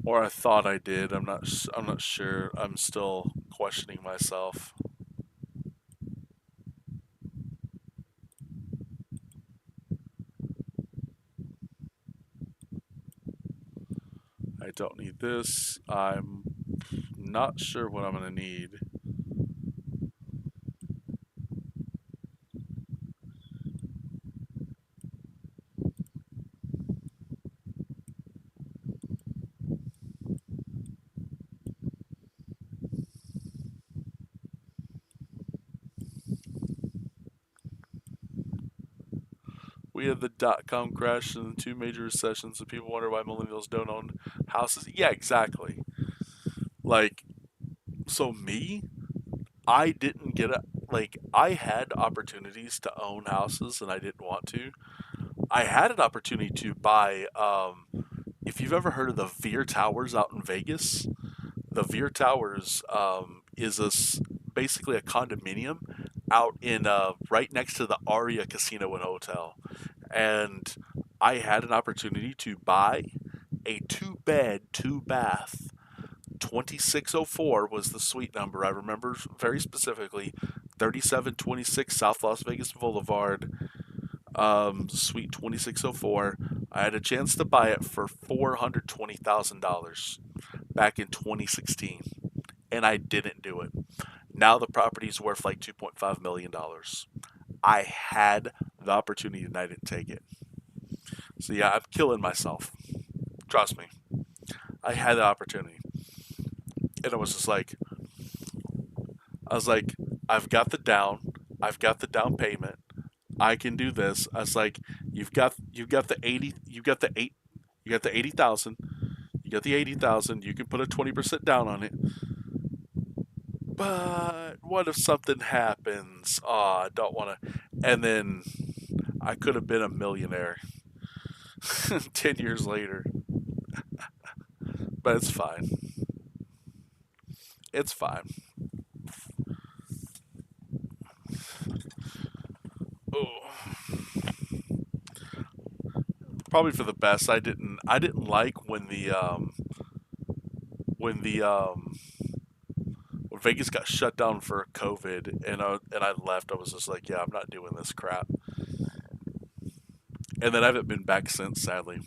Or I thought I did. I'm not. I'm not sure. I'm still questioning myself. I don't need this. I'm not sure what I'm gonna need. We had the dot-com crash and two major recessions, and people wonder why millennials don't own houses. Yeah, exactly. Like, so me, I didn't get a like I had opportunities to own houses and I didn't want to. I had an opportunity to buy if you've ever heard of the Veer Towers out in Vegas, the Veer Towers is basically a condominium out in right next to the Aria Casino and Hotel. And I had an opportunity to buy a two bed, two bath. 2604 was the suite number. I remember very specifically 3726 South Las Vegas Boulevard, suite 2604. I had a chance to buy it for $420,000 back in 2016, and I didn't do it. Now the property's worth like $2.5 million. I had the opportunity and I didn't take it. So yeah, I'm killing myself. Trust me. I had the opportunity. And I was just like, I was like, I've got the down, I've got the down payment. I can do this. I was like, you've got the 80, you got the 80,000, you got the 80,000. You can put a 20% down on it, but what if something happens? Oh, I don't want to. And then I could have been a millionaire 10 years later. But it's fine. It's fine. Oh, probably for the best. I didn't like when the when Vegas got shut down for COVID, and I left. I was just like, yeah, I'm not doing this crap. And then I haven't been back since, sadly.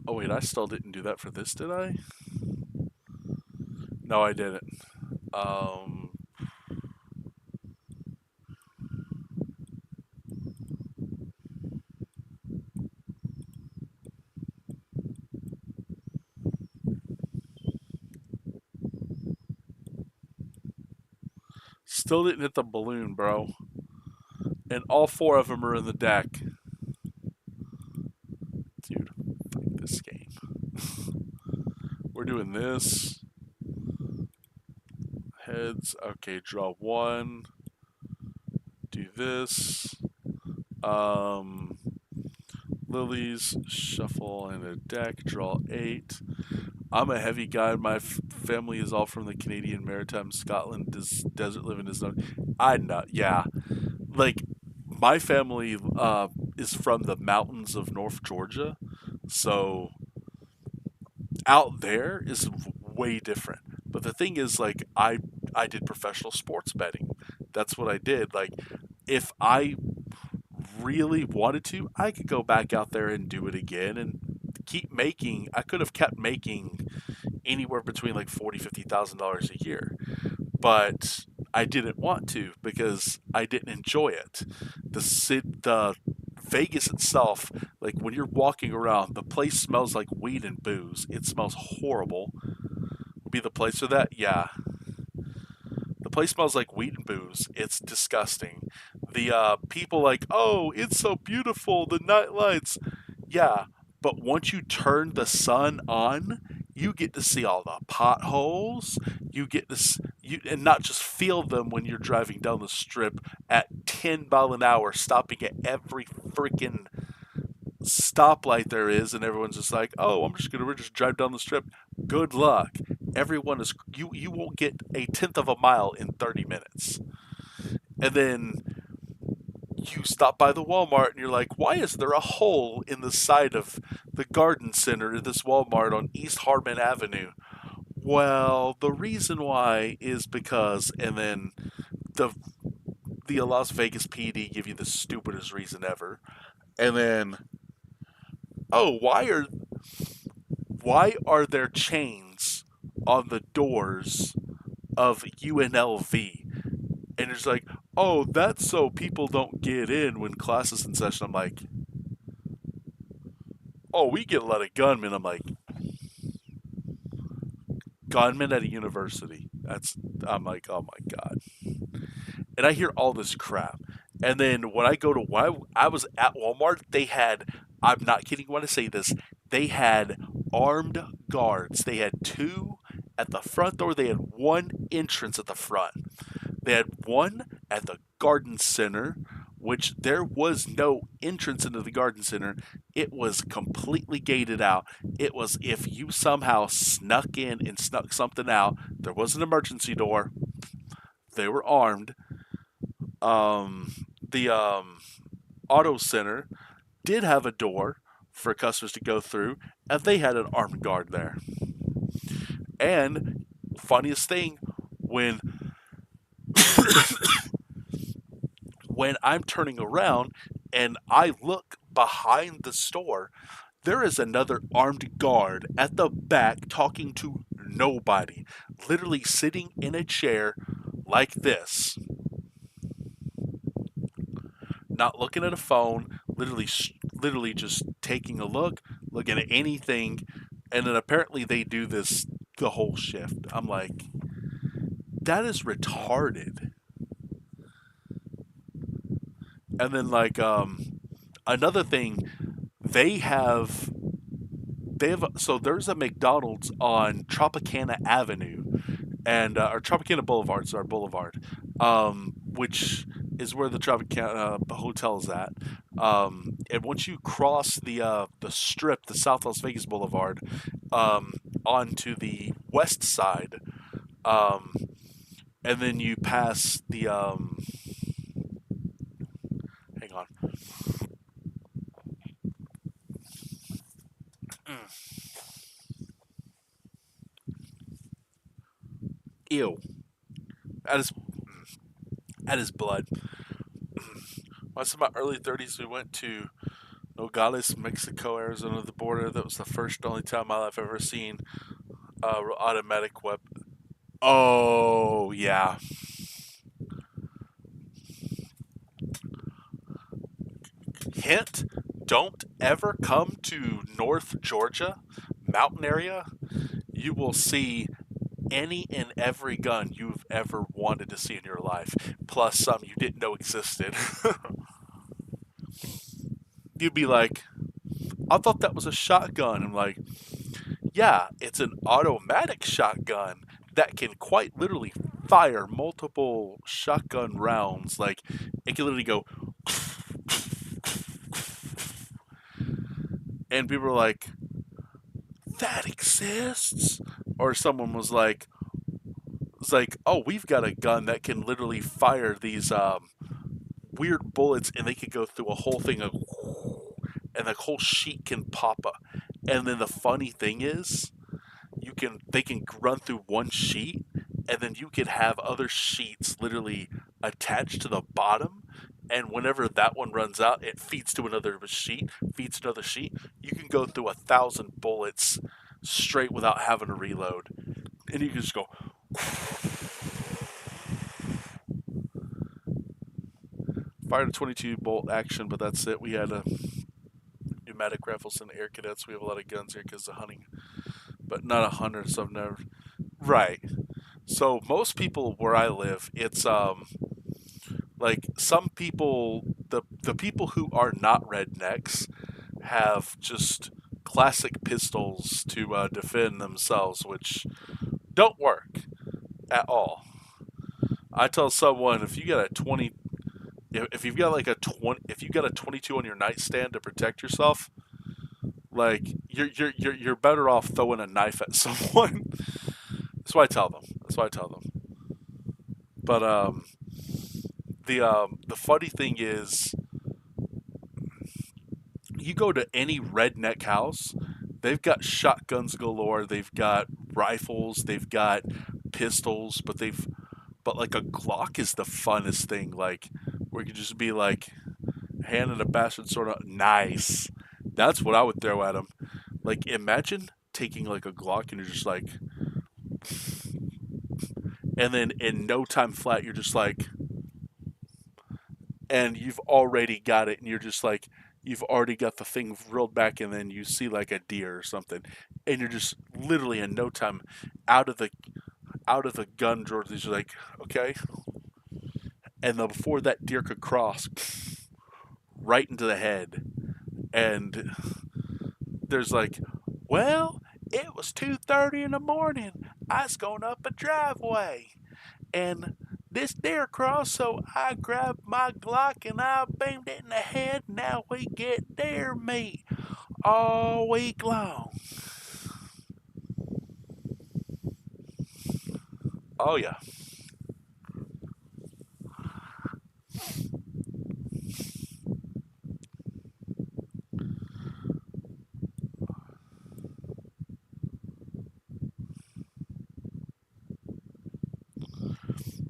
Oh wait, I still didn't do that for this, did I? No, I didn't. Um, Still didn't hit the balloon, bro. And all four of them are in the deck. Dude, fuck this game. We're doing this. Heads. Okay, draw one. Do this. Um, Lilies, shuffle in a deck, draw eight. I'm a heavy guy. My family is all from the Canadian Maritime, Scotland. Desert living is not. I know, yeah. Like my family is from the mountains of North Georgia, so out there is way different. But the thing is, like I did professional sports betting. That's what I did. Like if I really wanted to, I could go back out there and do it again and keep making. I could have kept making anywhere between like $40,000 to $50,000 a year, but I didn't want to because I didn't enjoy it. The Vegas itself, like when you're walking around, the place smells like weed and booze. It smells horrible. Would be the place for that? Yeah. The place smells like weed and booze. It's disgusting. The people like, oh, it's so beautiful. The night lights. Yeah, but once you turn the sun on, you get to see all the potholes. You get to you and not just feel them when you're driving down the strip at 10 mile an hour, stopping at every freaking stoplight there is, and everyone's just like, "Oh, we're just drive down the strip." Good luck. Everyone is you won't get a tenth of a mile in 30 minutes, and then you stop by the Walmart and you're like, why is there a hole in the side of the garden center of this Walmart on East Harmon Avenue? Well, the reason why is because, and then the Las Vegas PD give you the stupidest reason ever, and then oh, why are there chains on the doors of UNLV? And it's like, oh, that's so people don't get in when class is in session. I'm like, oh, we get a lot of gunmen. I'm like, gunmen at a university. I'm like, oh my God. And I hear all this crap. And then when I go to, when I was at Walmart, they had, I'm not kidding when I say this, they had armed guards. They had two at the front door, they had one entrance at the front. They had one at the garden center, which there was no entrance into the garden center. It was completely gated out. It was if you somehow snuck in and snuck something out, there was an emergency door. They were armed. The auto center did have a door for customers to go through, and they had an armed guard there. And funniest thing, when when I'm turning around and I look behind the store, there is another armed guard at the back talking to nobody, literally sitting in a chair like this, not looking at a phone, literally just taking a look, looking at anything, and then apparently they do this the whole shift. I'm like, that is retarded. And then like another thing, they have so there's a McDonald's on Tropicana Avenue and or Tropicana Boulevard, sorry, Boulevard, which is where the Tropicana Hotel is at. And once you cross the strip, the South Las Vegas Boulevard, um, onto the west side, um, and then you pass the hang on, ew, that is blood. When I was in my early 30s, we went to Nogales, Mexico, Arizona, the border. That was the first and only time in my life I've ever seen automatic weapon. Oh yeah. Hint: don't ever come to North Georgia, mountain area. You will see any and every gun you've ever wanted to see in your life, plus some you didn't know existed. You'd be like, I thought that was a shotgun. I'm like, yeah, it's an automatic shotgun that can quite literally fire multiple shotgun rounds. Like, it can literally go, and people were like, that exists? Or someone was like, it's like, oh, we've got a gun that can literally fire these weird bullets and they can go through a whole thing of, and the whole sheet can pop up. And then the funny thing is, they can run through one sheet and then you can have other sheets literally attached to the bottom, and whenever that one runs out it feeds to another sheet, feeds to another sheet. You can go through 1,000 bullets straight without having to reload, and you can just go fire a 22 bolt action, but that's it. We had a pneumatic rifles and air cadets. We have a lot of guns here because of hunting, but not 100, so I've never. Right. So most people where I live, it's like some people, the people who are not rednecks have just classic pistols to defend themselves, which don't work at all. I tell someone, if you got a 20, if you've got like a 20, if you got a 22 on your nightstand to protect yourself, like you're better off throwing a knife at someone. That's what I tell them. That's what I tell them. But the funny thing is, you go to any redneck house, they've got shotguns galore, they've got rifles, they've got pistols, but like a Glock is the funnest thing. Like where you could just be like handing a bastard sort of nice. That's what I would throw at him. Like imagine taking like a Glock and you're just like, and then in no time flat you're just like, and you've already got it, and you're just like, you've already got the thing reeled back, and then you see like a deer or something, and you're just literally in no time out of the gun drawer. You're like, okay, and then before that deer could cross, right into the head, and there's like, well, it was 2:30 in the morning. I was going up a driveway, and this deer crossed, so I grabbed my Glock and I beamed it in the head. Now we get deer meat all week long. Oh yeah,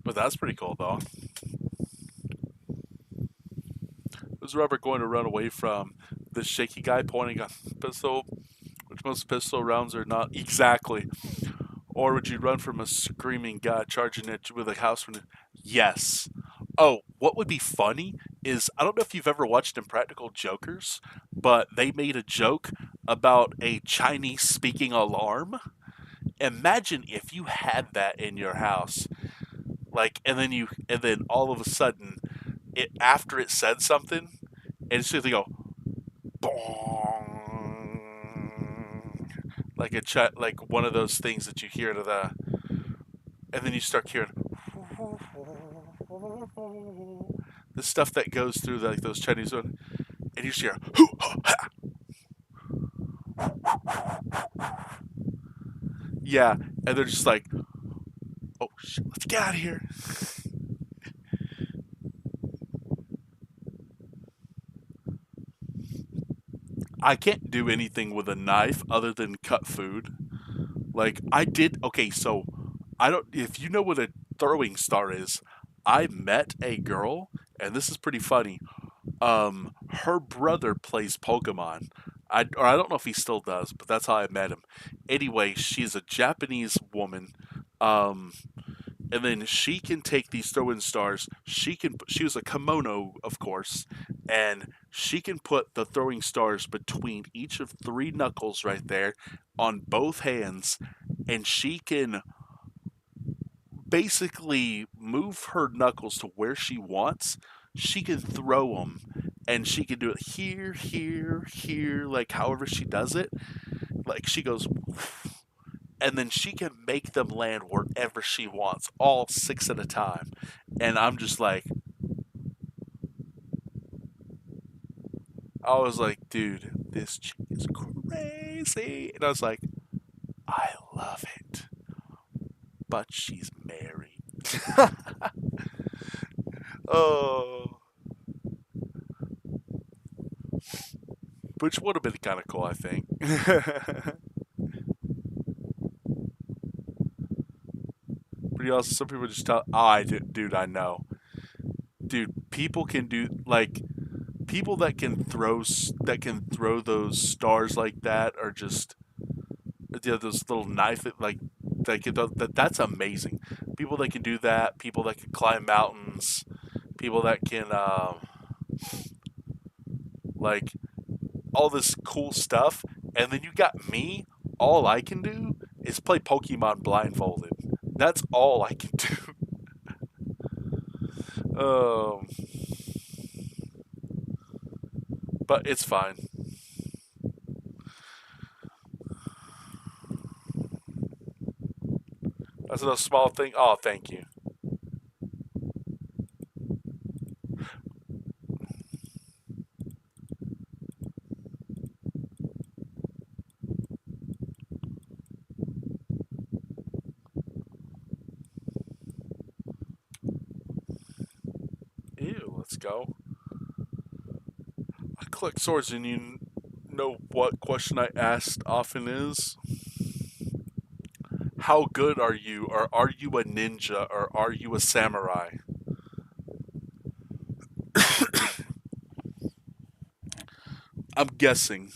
but that's pretty cool though. Was Robert going to run away from this shaky guy pointing a pistol, which most pistol rounds are not exactly? Or would you run from a screaming guy charging at you with a house? Yes. Oh, what would be funny is, I don't know if you've ever watched Impractical Jokers, but they made a joke about a Chinese speaking alarm. Imagine if you had that in your house, like, and then all of a sudden, it after it said something, and it's just they go, bong, like like one of those things that you hear to the, and then you start hearing the stuff that goes through like those Chinese one, and you just hear, yeah, and they're just like, oh shit, let's get out of here. I can't do anything with a knife other than cut food. Like I did. Okay, so I don't. If you know what a throwing star is, I met a girl, and this is pretty funny. Her brother plays Pokemon. I don't know if he still does, but that's how I met him. Anyway, she's a Japanese woman. Um, and then she can take these throwing stars. She was a kimono, of course, and she can put the throwing stars between each of three knuckles right there on both hands, and she can basically move her knuckles to where she wants. She can throw them, and she can do it here, here, here, like however she does it. Like she goes, and then she can make them land wherever she wants, all six at a time. And I'm just like, I was like, dude, this chick is crazy. And I was like, I love it, but she's married. Oh, which would have been kind of cool, I think. But you also, some people just tell, oh, dude, I know, dude. People can do like people that can that can throw those stars like that are just, you know, those little knife like that's amazing. People that can do that, people that can climb mountains, people that can like all this cool stuff, and then you got me. All I can do is play Pokemon Blindfolded. That's all I can do. Um, but it's fine. That's a small thing. Oh, thank you. Ew, let's go. I collect swords, and you know what question I asked often is, how good are you, or are you a ninja, or are you a samurai? I'm guessing.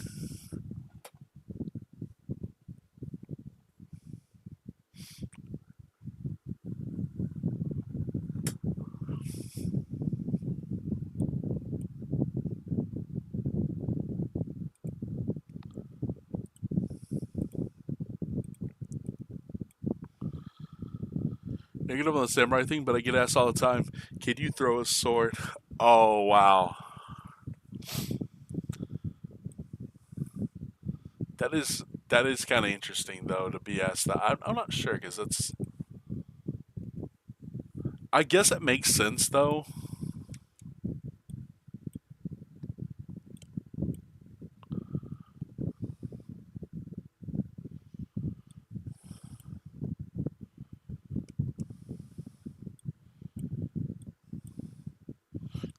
Negative on the samurai thing, but I get asked all the time, can you throw a sword? Oh, wow. That is kind of interesting, though, to be asked that. I'm not sure, because it's. I guess it makes sense, though.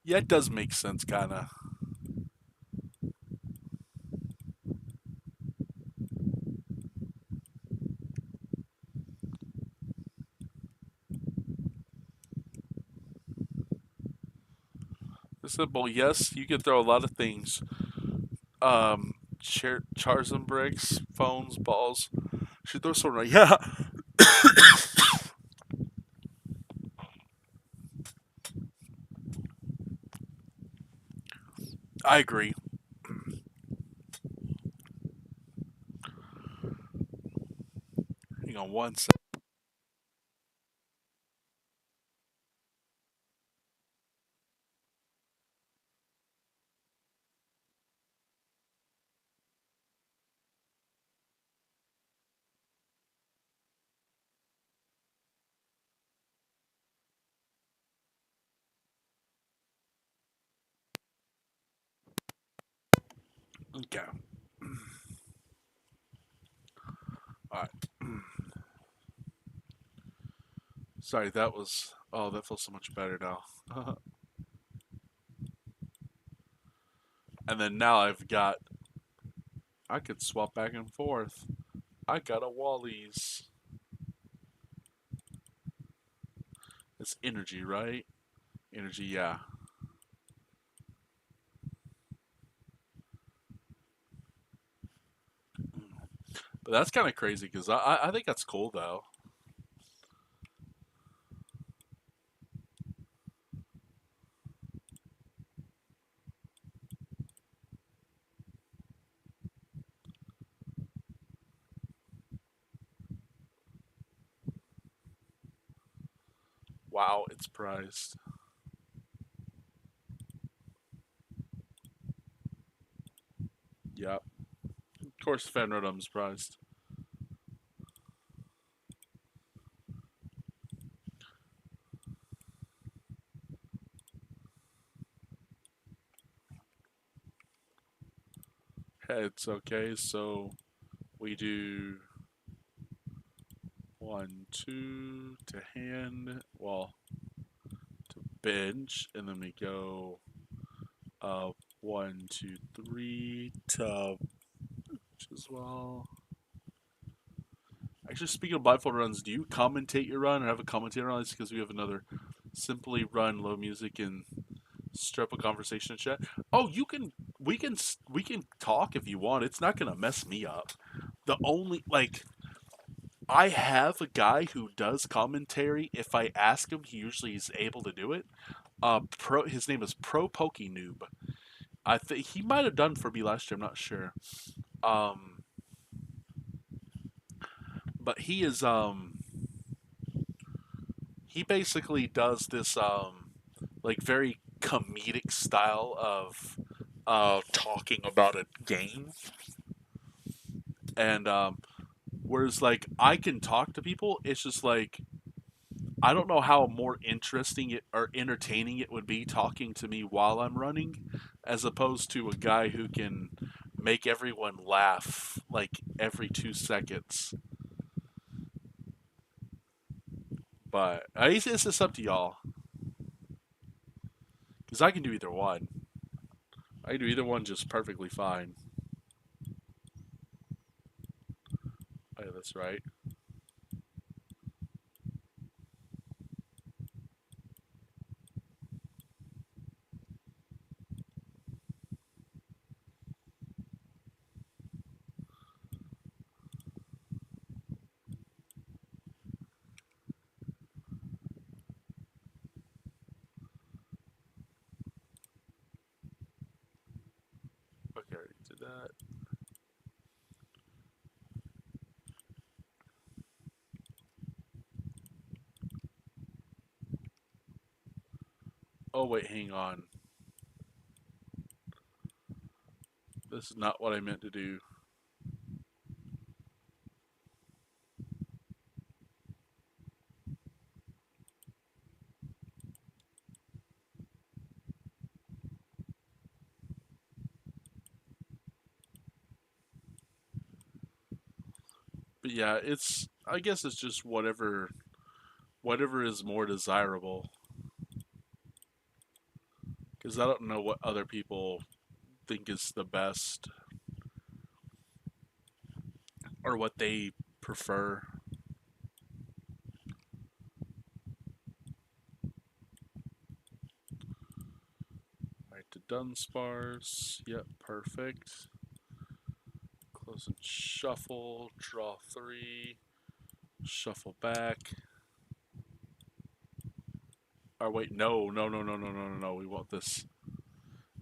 Yeah, it does make sense, kind of. Simple, yes, you can throw a lot of things. Chars and bricks, phones, balls. Should throw a sword right? Yeah, I agree. Hang on one second. Okay. All right. Sorry, that was. Oh, that feels so much better now. And then now I've got. I could swap back and forth. I got a Wally's. It's energy, right? Energy, yeah. But that's kind of crazy because I think that's cool though. Wow, it's priced. Yep. Of course, Fenrodum's priced. Heads, okay. So we do one, two to hand. Well, to bench, and then we go uh one, two, three to bench as well. Actually, speaking of blindfold runs, do you commentate your run or have a commentator on this? Because we have another simply run low music and strip a conversation in chat. Oh, you can. We can talk if you want. It's not gonna mess me up. The only like I have a guy who does commentary. If I ask him, he usually is able to do it. His name is Pro Pokey Noob. I think he might have done for me last year. I'm not sure. Um, but he basically does this like very comedic style of talking about a game, and whereas like I can talk to people, it's just like I don't know how more interesting it or entertaining it would be talking to me while I'm running, as opposed to a guy who can make everyone laugh like every 2 seconds. But it's just up to y'all, because I can do either one. I can do either one just perfectly fine. Oh, yeah, that's right. Okay, I already did that. Oh wait, hang on. This is not what I meant to do. But yeah, it's I guess it's just whatever is more desirable, because I don't know what other people think is the best or what they prefer. Right to Dunsparce. Yep, perfect. Close and shuffle. Draw three. Shuffle back. Or wait, no, no, no, no, no, no, no, no. We want this.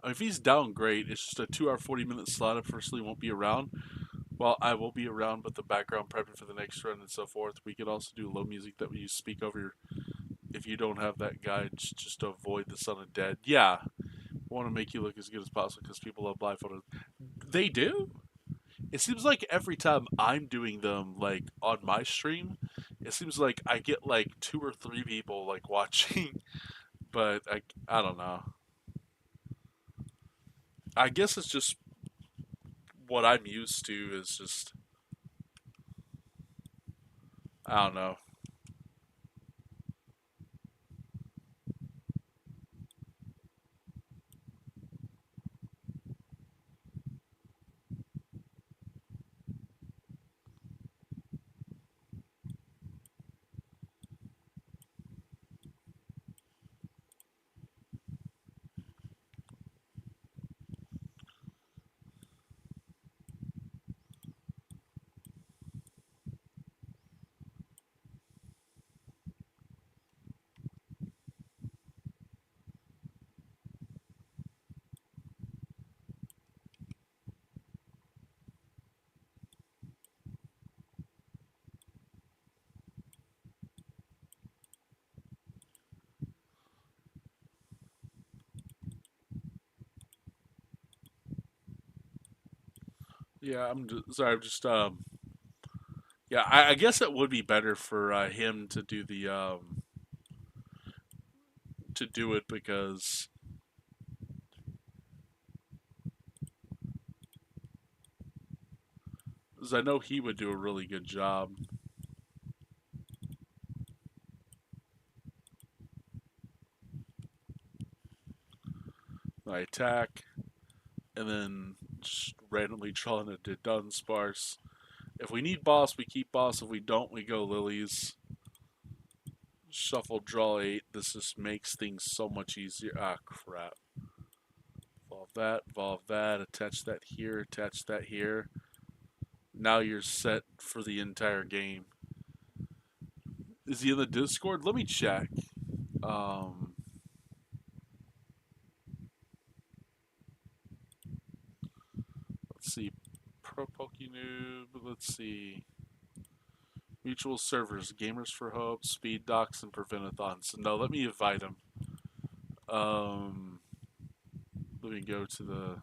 I mean, if he's down, great. It's just a 2 hour 40-minute slot. I personally won't be around. Well, I will be around, but the background prepping for the next run and so forth. We could also do low music that we speak over. If you don't have that guide, just to avoid the Son of Dead. Yeah, I want to make you look as good as possible because people love blindfolded. They do. It seems like every time I'm doing them, like on my stream, it seems like I get like two or three people like watching. But I don't know. I guess it's just what I'm used to is just, I don't know. Yeah, I'm just, sorry. I'm just yeah. I guess it would be better for him to do it because I know he would do a really good job. I attack and then just randomly drawing a done sparse. If we need boss, we keep boss. If we don't, we go lilies. Shuffle, draw 8. This just makes things so much easier. Ah, crap. Evolve that, attach that here, attach that here. Now you're set for the entire game. Is he in the Discord? Let me check. Um, let's see. Pro Pokenoob. Let's see. Mutual servers, Gamers for Hope, Speed Docs, and Preventathons. No, let me invite him. Um, let me go to the.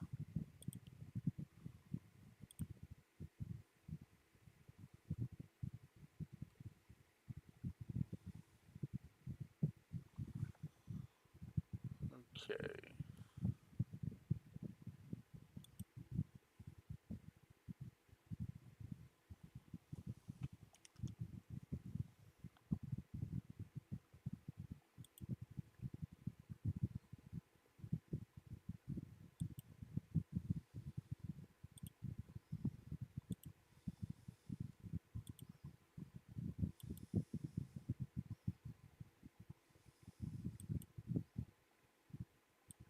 Okay.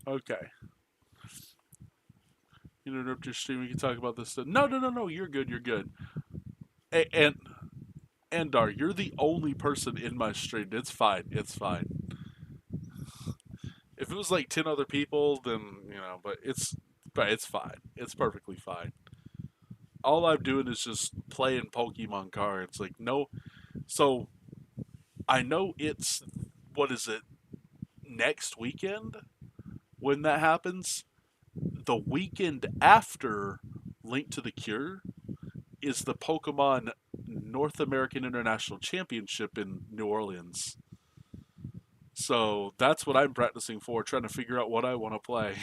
Okay. Interrupt your stream. We can talk about this stuff. No, no, no, no. You're good. You're good. And Dar, you're the only person in my stream. It's fine. It's fine. If it was like 10 other people, then but it's fine. It's perfectly fine. All I'm doing is just playing Pokemon cards. Like no, so I know it's what is it next weekend when that happens. The weekend after Link to the Cure is the Pokemon North American International Championship in New Orleans. So that's what I'm practicing for, trying to figure out what I want to play.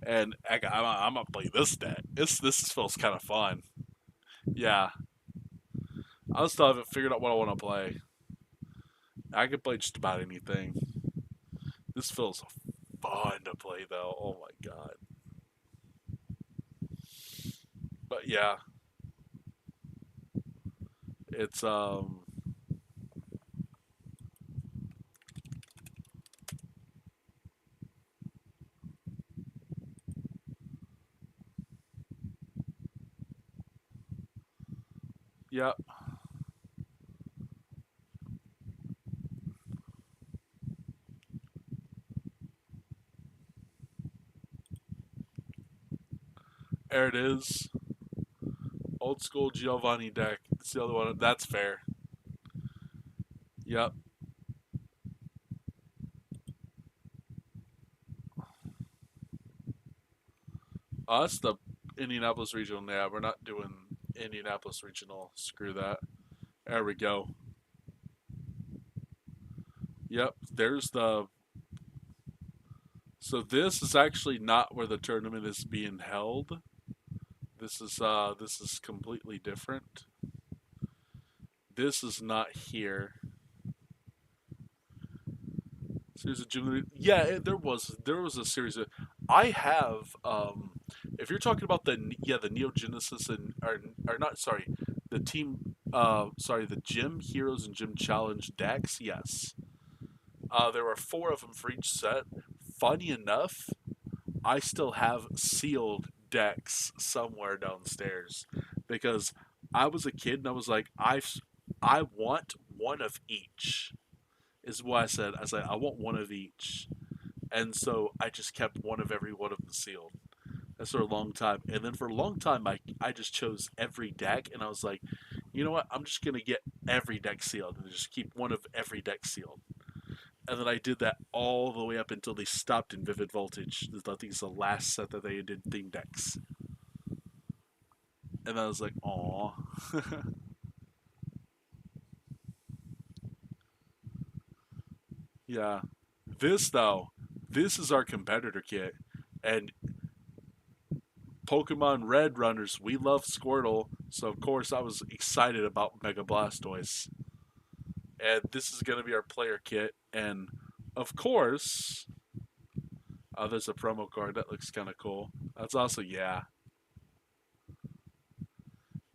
And I'm gonna play this deck. This feels kind of fun. Yeah, I still haven't figured out what I want to play. I can play just about anything. This feels fun to play though. Oh my god. But yeah, it's yeah, there it is. Old school Giovanni deck. It's the other one. That's fair. Yep. That's the Indianapolis Regional. Yeah, we're not doing Indianapolis Regional. Screw that. There we go. Yep. There's the So this is actually not where the tournament is being held. This is completely different. This is not here. Series of Jim. Yeah, there was a series of. I have if you're talking about the Neo Genesis and or not sorry, the team sorry, the Gym Heroes and Gym Challenge decks, yes. There were four of them for each set. Funny enough, I still have sealed decks somewhere downstairs because I was a kid and I was like, I want one of each. Is what I said. I said I want one of each, and so I just kept one of every one of them sealed. That's for a long time, and then for a long time, I just chose every deck, and I was like, you know what? I'm just gonna get every deck sealed and just keep one of every deck sealed. And then I did that all the way up until they stopped in Vivid Voltage. I think it's the last set that they did theme decks. And I was like, aw. Yeah. This, though, this is our competitor kit. And Pokemon Red runners, we love Squirtle. So, of course, I was excited about Mega Blastoise. And this is going to be our player kit. And, of course, there's a promo card. That looks kind of cool. That's also, yeah.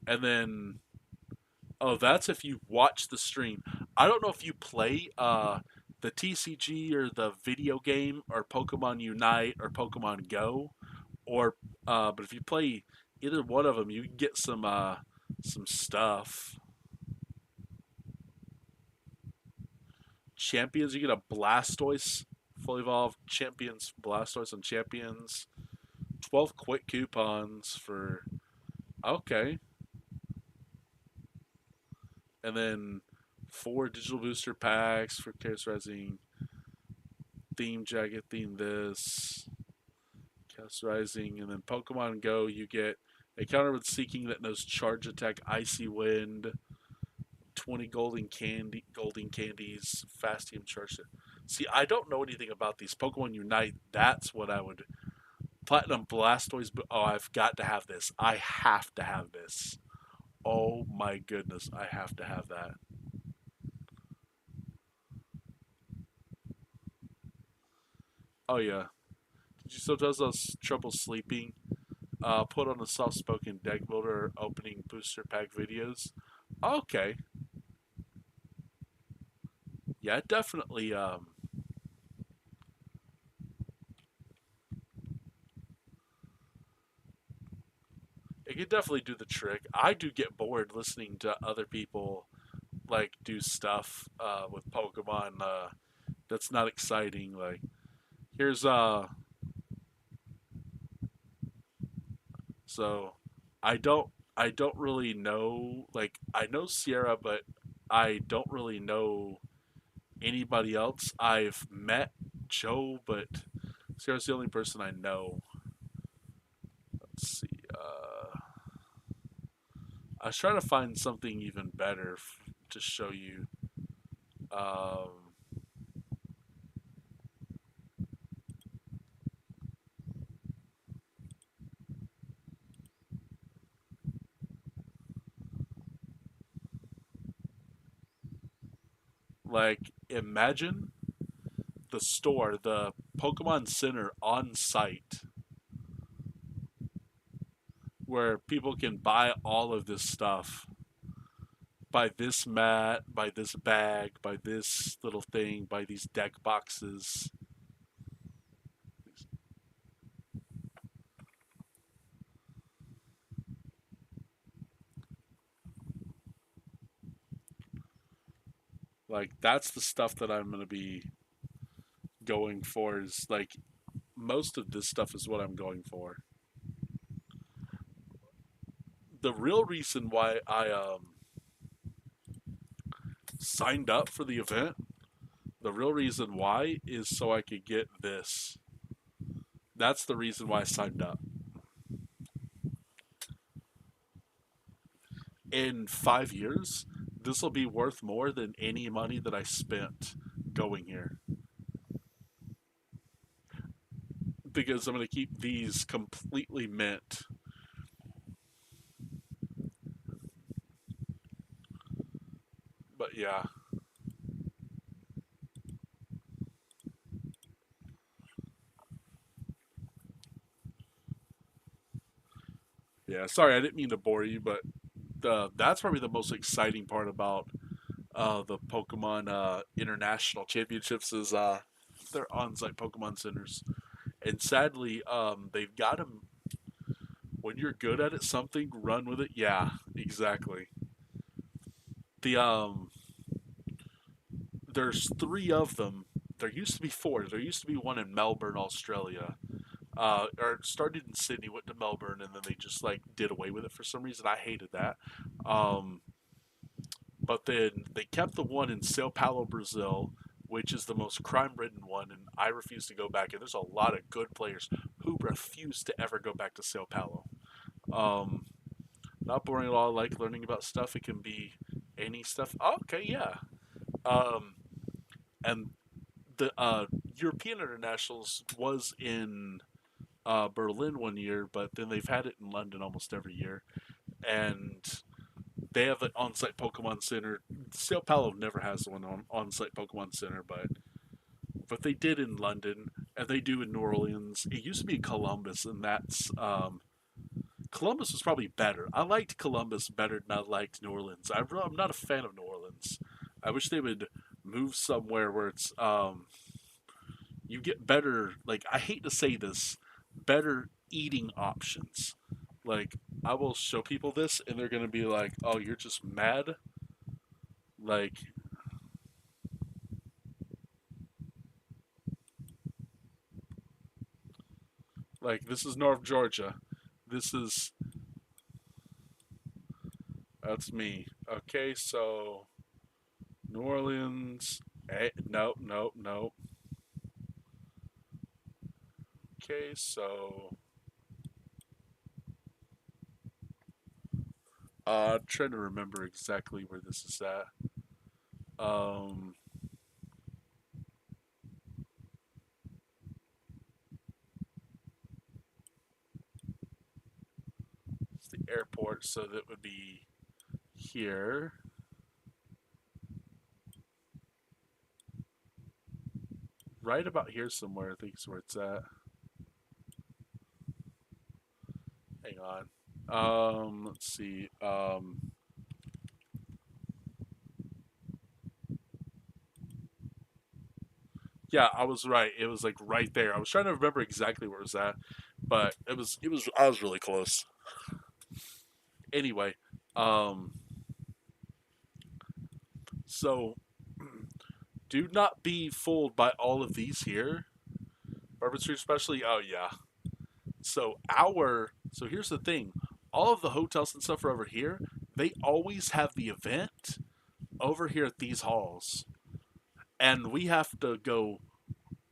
And then oh, that's if you watch the stream. I don't know if you play the TCG or the video game or Pokemon Unite or Pokemon Go, or but if you play either one of them, you can get some stuff. Champions, you get a Blastoise, fully evolved Champions, Blastoise and Champions. 12 quick coupons for okay, and then four digital booster packs for Chaos Rising, theme jacket, theme this, Chaos Rising, and then Pokemon Go. You get a counter with Seeking that knows Charge Attack, Icy Wind, 20 golden candies, Fastium Charge. See, I don't know anything about these Pokemon Unite. That's what I would. Platinum Blastoise. Oh, I've got to have this. I have to have this. Oh my goodness, I have to have that. Oh yeah. Did you sometimes have trouble sleeping? Put on a soft-spoken deck builder opening booster pack videos. Okay, yeah, definitely. It could definitely do the trick. I do get bored listening to other people like do stuff with Pokemon that's not exciting. Like here's so I don't really know like I know Sierra, but I don't really know anybody else. I've met Joe, but Sierra's the only person I know. Let's see. I was trying to find something even better to show you. Um, like, imagine the store, the Pokemon Center on site, where people can buy all of this stuff. Buy this mat, buy this bag, buy this little thing, buy these deck boxes. Like, that's the stuff that I'm going to be going for, is like, most of this stuff is what I'm going for. The real reason why I signed up for the event, the real reason why is so I could get this. That's the reason why I signed up. In 5 years, this will be worth more than any money that I spent going here. because I'm going to keep these completely mint. But yeah. Yeah, sorry, I didn't mean to bore you, but that's probably the most exciting part about the Pokemon International Championships is they're on-site Pokemon centers, and sadly, they've got them. When you're good at it, something run with it. Yeah, exactly. The there's three of them. There used to be four. There used to be one in Melbourne, Australia. Or started in Sydney, went to Melbourne, and then they just like did away with it for some reason. I hated that. Um, but then they kept the one in Sao Paulo, Brazil, which is the most crime-ridden one, and I refuse to go back. And there's a lot of good players who refuse to ever go back to Sao Paulo. Um, Not boring at all. I like learning about stuff. It can be any stuff. Oh, okay, yeah. Um, and the European Internationals was in Berlin one year, but then they've had it in London almost every year. And they have an on-site Pokemon Center. Sao Paulo never has one on-site Pokemon Center, but they did in London, and they do in New Orleans. It used to be Columbus, and that's Columbus was probably better. I liked Columbus better than I liked New Orleans. I'm not a fan of New Orleans. I wish they would move somewhere where it's you get better. Like I hate to say this, better eating options. Like I will show people this, and they're gonna be like, "Oh, you're just mad." Like this is North Georgia. This is that's me. Okay, so New Orleans. Nope, nope, nope. Okay, so I'm trying to remember exactly where this is at. Um, it's the airport, so that would be here. Right about here somewhere, I think is where it's at. Hang on. Let's see. Yeah, I was right. It was like right there. I was trying to remember exactly where it was at, but I was really close. Anyway, um, so do not be fooled by all of these here. Bourbon Street, especially. Oh yeah. So here's the thing. All of the hotels and stuff are over here. They always have the event over here at these halls, and we have to go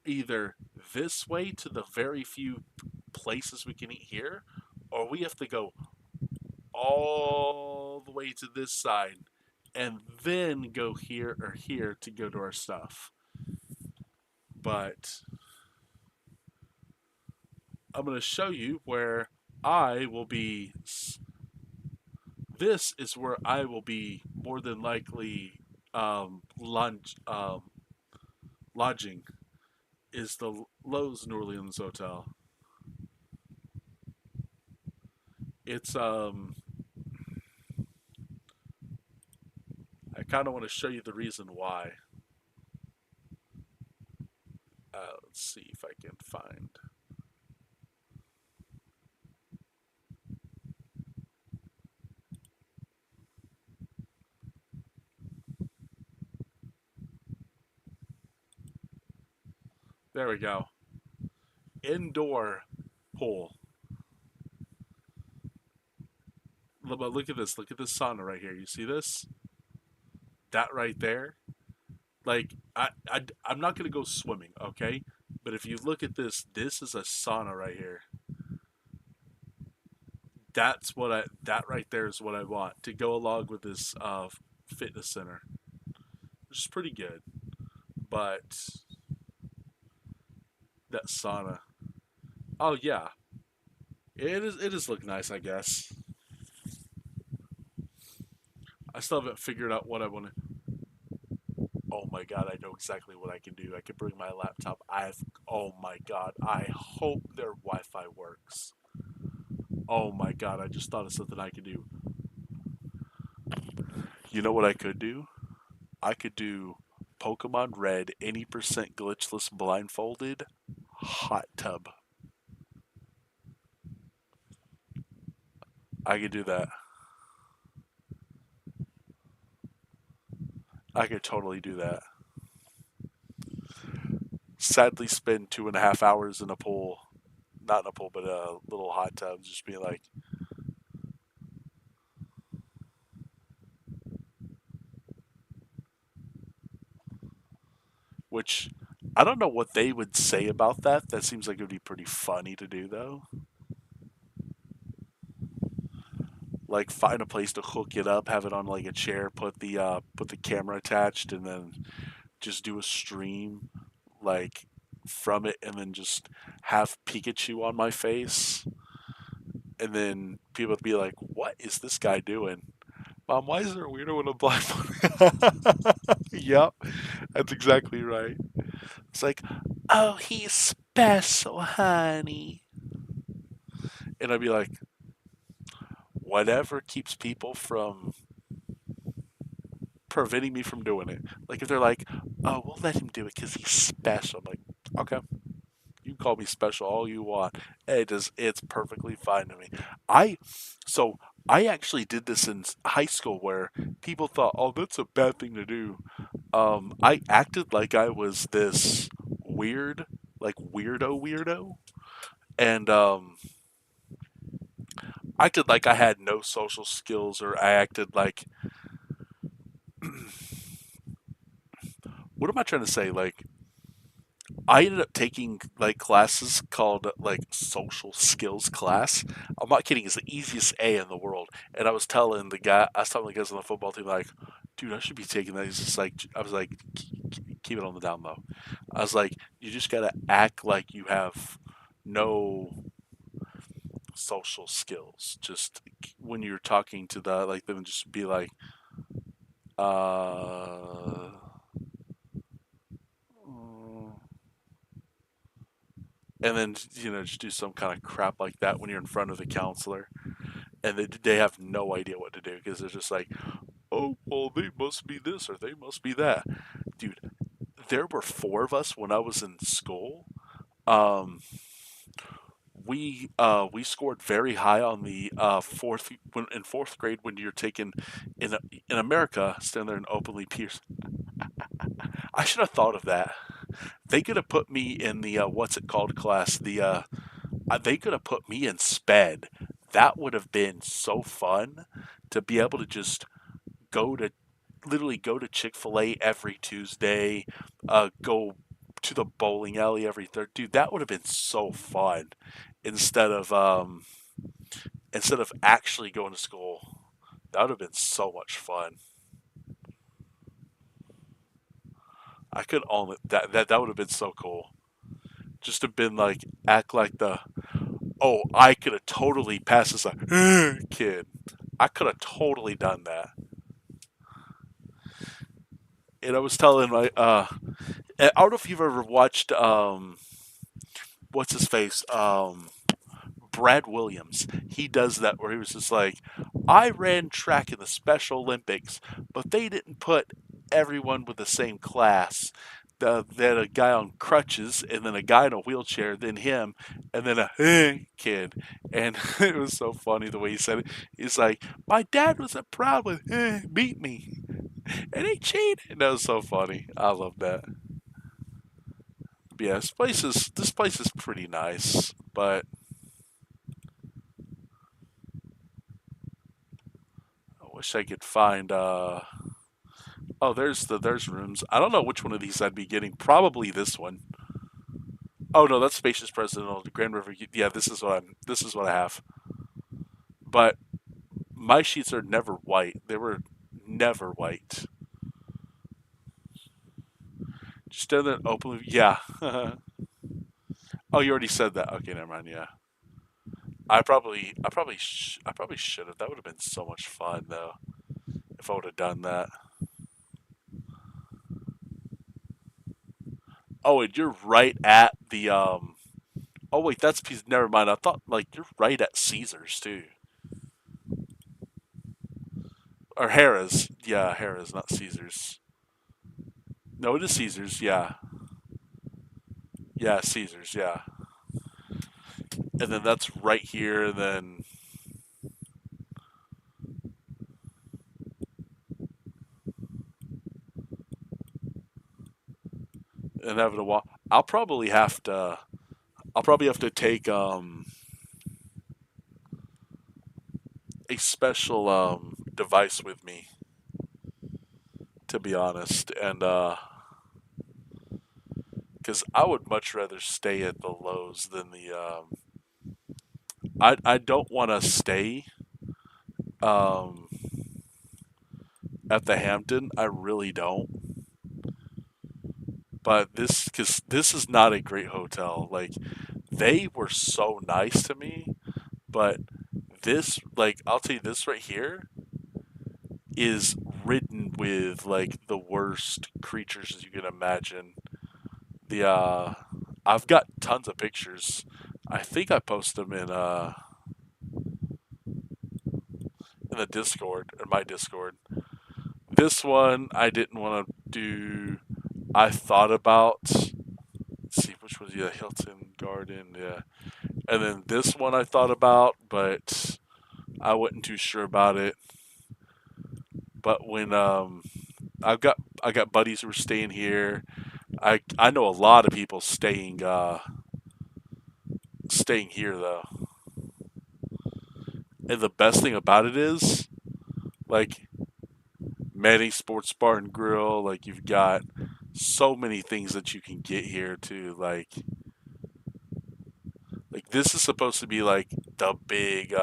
either this way to the very few places we can eat here, or we have to go all the way to this side and then go here or here to go to our stuff. But I'm going to show you where I will be. This is where I will be more than likely lodging is the Lowe's New Orleans Hotel. It's I kind of want to show you the reason why. Let's see if I can find. There we go. Indoor pool. But look at this. Look at this sauna right here. You see this? That right there. Like I'm not gonna go swimming, okay? But if you look at this, this is a sauna right here. That right there is what I want to go along with this fitness center, which is pretty good. But that sauna, Oh yeah, it is. It does look nice, I guess. I still haven't figured out what I want to. Oh my god, I know exactly what I can do. I can bring my laptop. I've. Oh my god, I hope their Wi-Fi works. Oh my god, I just thought of something I could do. You know what I could do? I could do Pokemon Red, any percent glitchless blindfolded, hot tub. I could do that. I could totally do that. Sadly, spend 2.5 hours in a pool, not in a pool, but a little hot tub, just be like, which I don't know what they would say about that. That seems like it would be pretty funny to do, though. Like find a place to hook it up, have it on like a chair, put the camera attached, and then just do a stream like from it, and then just have Pikachu on my face, and then people would be like, "What is this guy doing?" Mom, why is there a weirdo with a blindfold? Yep, that's exactly right. It's like, oh, he's special, honey. And I'd be like, whatever keeps people from preventing me from doing it. Like if they're like, oh, we'll let him do it because he's special. I'm like, okay, you can call me special all you want. It's perfectly fine to me. I so I actually did this in high school where people thought, oh, that's a bad thing to do. I acted like I was this weird, like weirdo, and I acted like I had no social skills, or I acted like, what am I trying to say? Like I ended up taking like classes called like social skills class. I'm not kidding. It's the easiest A in the world. And I was telling the guys on the football team like, dude, I should be taking that. He's just like, I was like, keep it on the down low. I was like, you just gotta act like you have no social skills. Just when you're talking to the like them, just be like, uh. mm, and then just do some kind of crap like that when you're in front of the counselor, and they have no idea what to do because they're just like, oh well, they must be this or they must be that. Dude, there were four of us when I was in school. um we scored very high on the fourth grade when you're taking in America, stand there and openly pierce. I should have thought of that. They could have put me in the what's it called class, they could have put me in sped. That would have been so fun to be able to just go to literally go to Chick-fil-A every Tuesday, go to the bowling alley every third. Dude, that would have been so fun instead of actually going to school. That would have been so much fun. I could only that would have been so cool. Just to been like act like the oh, I could have totally passed as a kid. I could have totally done that. And I was telling my I don't know if you've ever watched what's his face Brad Williams. He does that where he was just like, I ran track in the Special Olympics, but they didn't put everyone with the same class. They had a guy on crutches, and then a guy in a wheelchair, then him, and then a kid. And it was so funny the way he said it. He's like, my dad wasn't proud when beat me, and he cheated. And that was so funny. I love that. But yeah, this place is pretty nice, but I wish I could find oh, there's rooms. I don't know which one of these I'd be getting. Probably this one. Oh no, that's Spacious President the Grand River. Yeah, this is what I have. But my sheets are never white. They were never white. Just stand there and open. Yeah. Oh, you already said that. Okay, never mind. Yeah, I probably should have. That would have been so much fun though if I would have done that. Oh, and you're right at the Oh wait, that's piece. Never mind. I thought like you're right at Caesars too, or Harrah's. Yeah, Harrah's, not Caesars. No, it is Caesars. Yeah, yeah, Caesars. Yeah, and then that's right here. And then inevitable. I'll probably have to. I'll probably have to take a special device with me, to be honest, and because I would much rather stay at the Lowe's than the I don't want to stay um at the Hampton. I really don't. But this, because this is not a great hotel. Like, they were so nice to me, but this, like, I'll tell you, this right here is ridden with like the worst creatures you can imagine. The I've got tons of pictures. I think I post them in the Discord, or my Discord. This one I didn't want to do. I thought about, let's see, which was, yeah, Hilton Garden, yeah. And then this one I thought about, but I wasn't too sure about it. But when I got buddies who were staying here. I know a lot of people staying here though. And the best thing about it is, like, Manny Sports Bar and Grill, like, you've got so many things that you can get here too. Like this is supposed to be like the big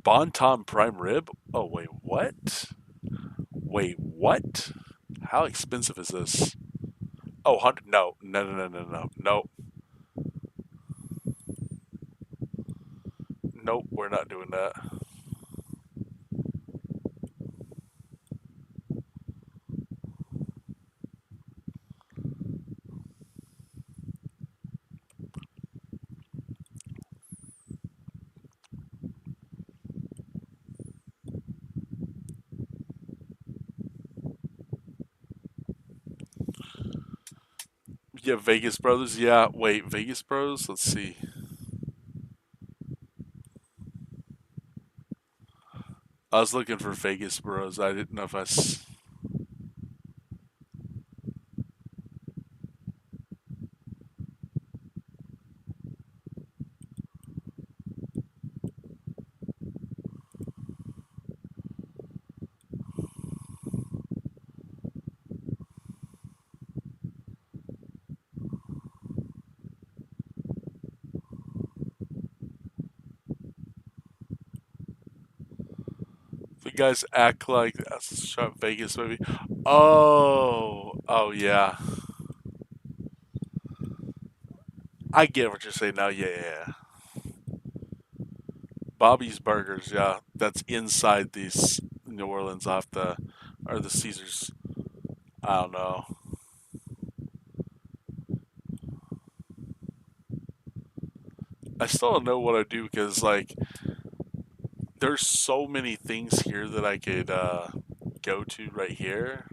Bon Ton prime rib. Oh wait, what? Wait, what? How expensive is this? Oh, 100. No, no, no, no, no, no, no, nope. We're not doing that. Yeah, Vegas Brothers. Yeah, wait, Vegas Bros. Let's see. I was looking for Vegas Bros. I didn't know if the guys act like that's a shot Vegas movie. Oh, oh yeah. I get what you're saying now. Yeah, yeah, yeah. Bobby's Burgers. Yeah, that's inside these New Orleans off the or the Caesars. I don't know. I still don't know what I do because like there's so many things here that I could go to right here.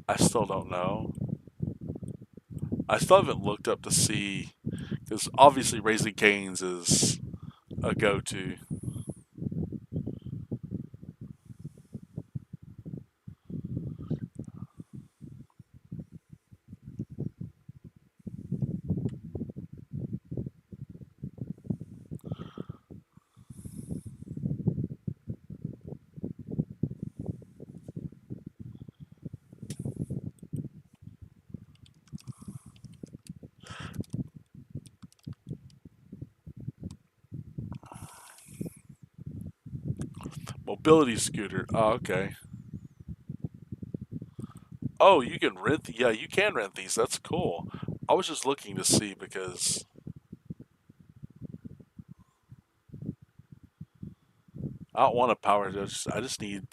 I still don't know. I still haven't looked up to see because obviously Raising Cane's is a go-to. Mobility scooter. Oh, okay. Oh, you can rent. Yeah, you can rent these. That's cool. I was just looking to see because I don't want a power. I just need.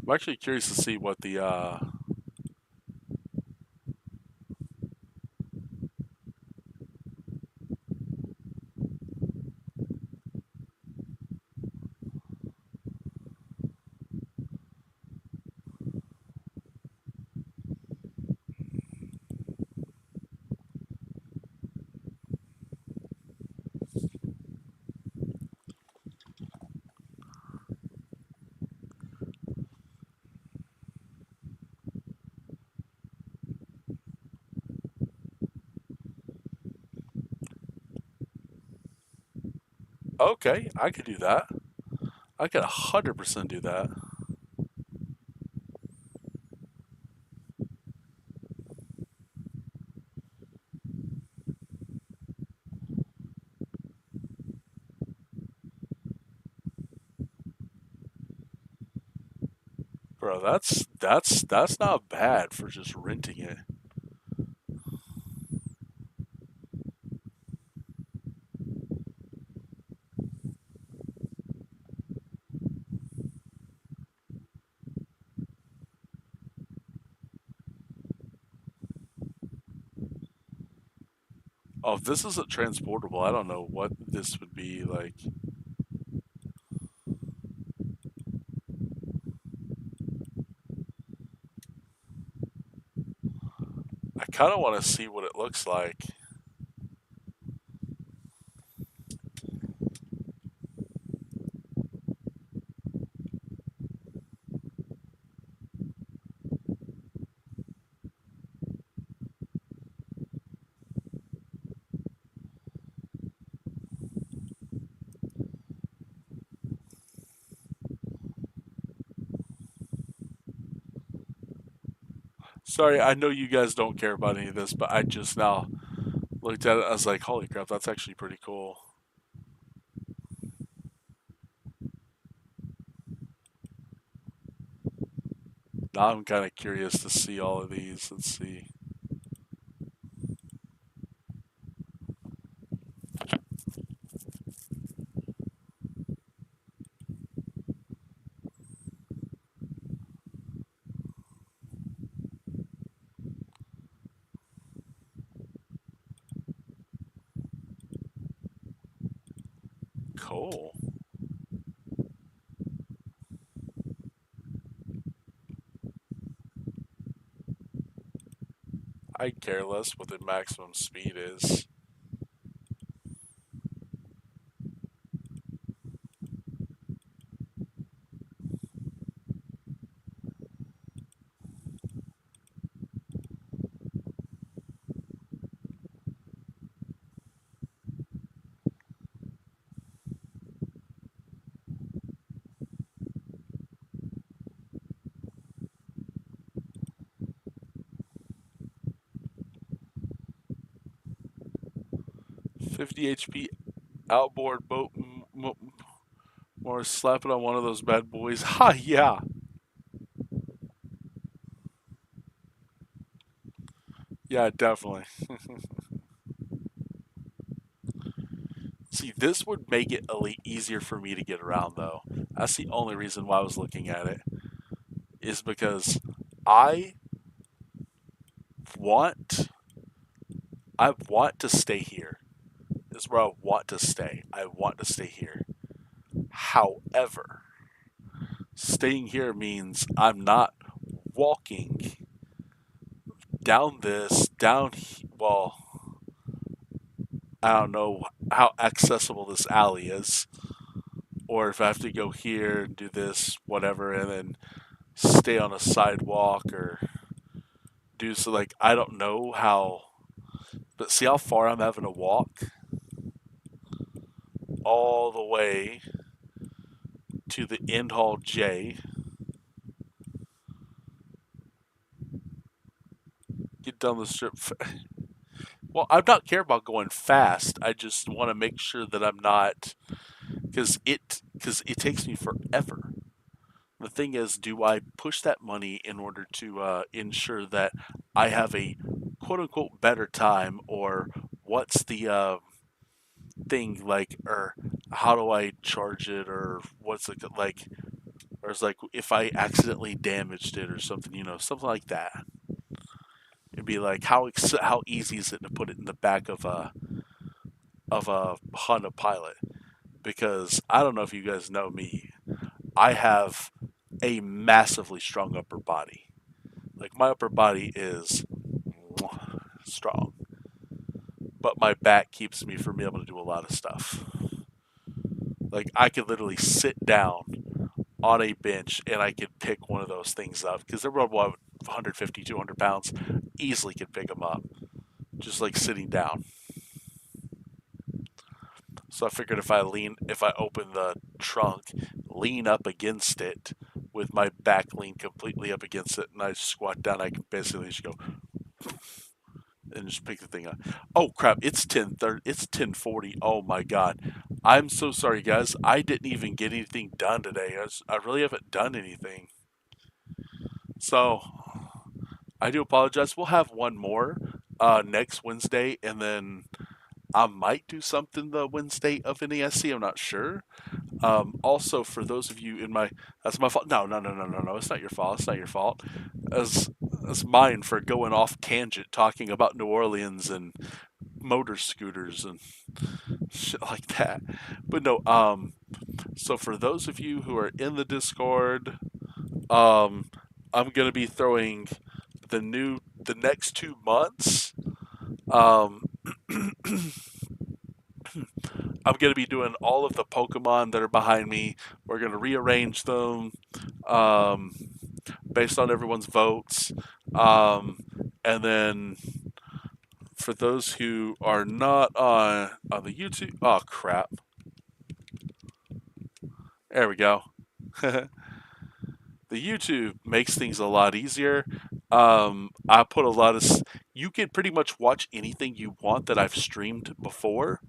I'm actually curious to see what the. Okay, I could do that. I could 100% do that. Bro, that's not bad for just renting it. Oh, if this isn't transportable, I don't know what this would be like. I kind of want to see what it looks like. Sorry, I know you guys don't care about any of this, but I just now looked at it. I was like, holy crap, that's actually pretty cool. Now I'm kind of curious to see all of these. Let's see. Cool. I care less what the maximum speed is. 50 HP outboard boat more slap it on one of those bad boys. Ha, yeah. Yeah, definitely. See, this would make it easier for me to get around, though. That's the only reason why I was looking at it, is because I want, I want to stay here. This is where I want to stay. I want to stay here. However, staying here means I'm not walking down this, well, I don't know how accessible this alley is, or if I have to go here and do this, whatever, and then stay on a sidewalk or do so. Like, I don't know how, but see how far I'm having to walk all the way to the end hall J, get down the strip. Well, I'm not care about going fast. I just want to make sure that I'm not because it takes me forever. The thing is, do I push that money in order to ensure that I have a quote unquote better time, or what's the thing like, or how do I charge it, or what's it like, or it's like if I accidentally damaged it or something, something like that. It'd be like how easy is it to put it in the back of a Honda Pilot? Because I don't know if you guys know me, I have a massively strong upper body. Like my upper body is strong, but my back keeps me from being able to do a lot of stuff. Like I could literally sit down on a bench and I could pick one of those things up because they're about what, 150, 200 pounds. Easily could pick them up, just like sitting down. So I figured if I open the trunk, lean up against it with my back lean completely up against it, and I squat down, I can basically just go and just pick the thing up. Oh crap! It's 10:30. It's 10:40. Oh my god! I'm so sorry, guys. I didn't even get anything done today. I really haven't done anything. So I do apologize. We'll have one more next Wednesday, and then I might do something the Wednesday of NASC. I'm not sure. Also, for those of you in my, that's my fault. No, no, no, no, no, no. It's not your fault. It's not your fault. As as mine for going off tangent talking about New Orleans and motor scooters and shit like that. But no. So for those of you who are in the Discord, um, I'm gonna be throwing the next 2 months. Um, I'm going to be doing all of the Pokemon that are behind me. We're going to rearrange them um, based on everyone's votes. And then for those who are not on the YouTube, oh crap! There we go. The YouTube makes things a lot easier. I put a lot of. You can pretty much watch anything you want that I've streamed before.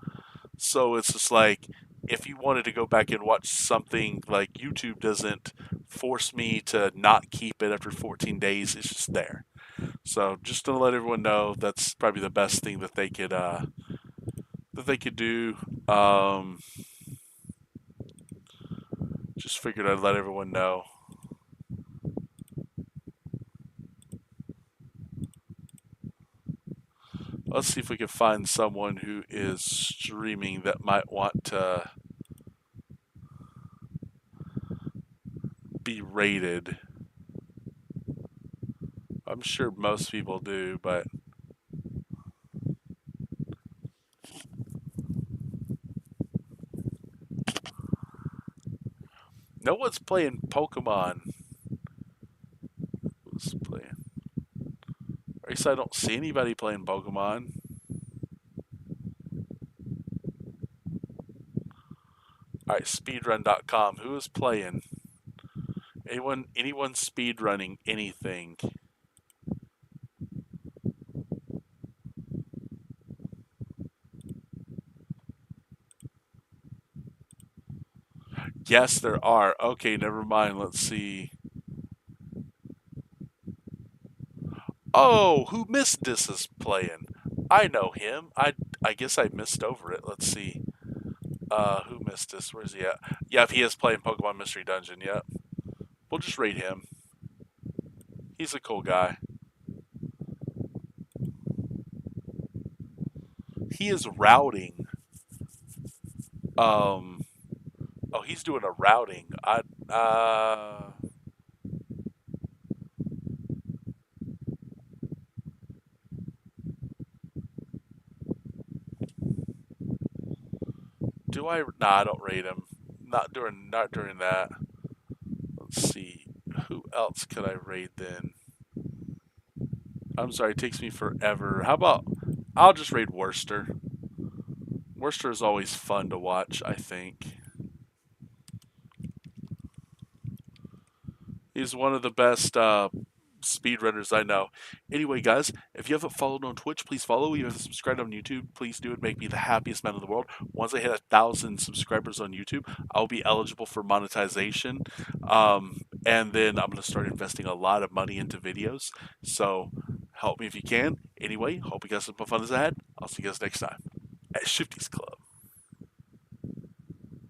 So it's just like if you wanted to go back and watch something, like YouTube doesn't force me to not keep it after 14 days. It's just there. So just to let everyone know, that's probably the best thing that they could do. Just figured I'd let everyone know. Let's see if we can find someone who is streaming that might want to be rated. I'm sure most people do, but no one's playing Pokemon. Who's playing? Or at least I don't see anybody playing Pokemon. Alright, speedrun.com. Who is playing? Anyone speedrunning anything? Yes, there are. Okay, never mind. Let's see. Oh, who missed this is playing? I know him. I guess I missed over it. Let's see. Who missed this? Where's he at? Yeah, he is playing Pokemon Mystery Dungeon. Yep. We'll just rate him. He's a cool guy. He is routing. Oh, he's doing a routing. Do I? Nah, I don't rate him. Not during that. Let's see. Who else could I rate then? I'm sorry, it takes me forever. How about I'll just rate Worcester. Worcester is always fun to watch, I think. He's one of the best speedrunners I know. Anyway, guys, if you haven't followed on Twitch, please follow. If you haven't subscribed on YouTube, please do. It make me the happiest man in the world. Once I hit 1,000 subscribers on YouTube, I'll be eligible for monetization. And then I'm going to start investing a lot of money into videos. So help me if you can. Anyway, hope you guys have some fun ahead. I'll see you guys next time at Shifty's Club.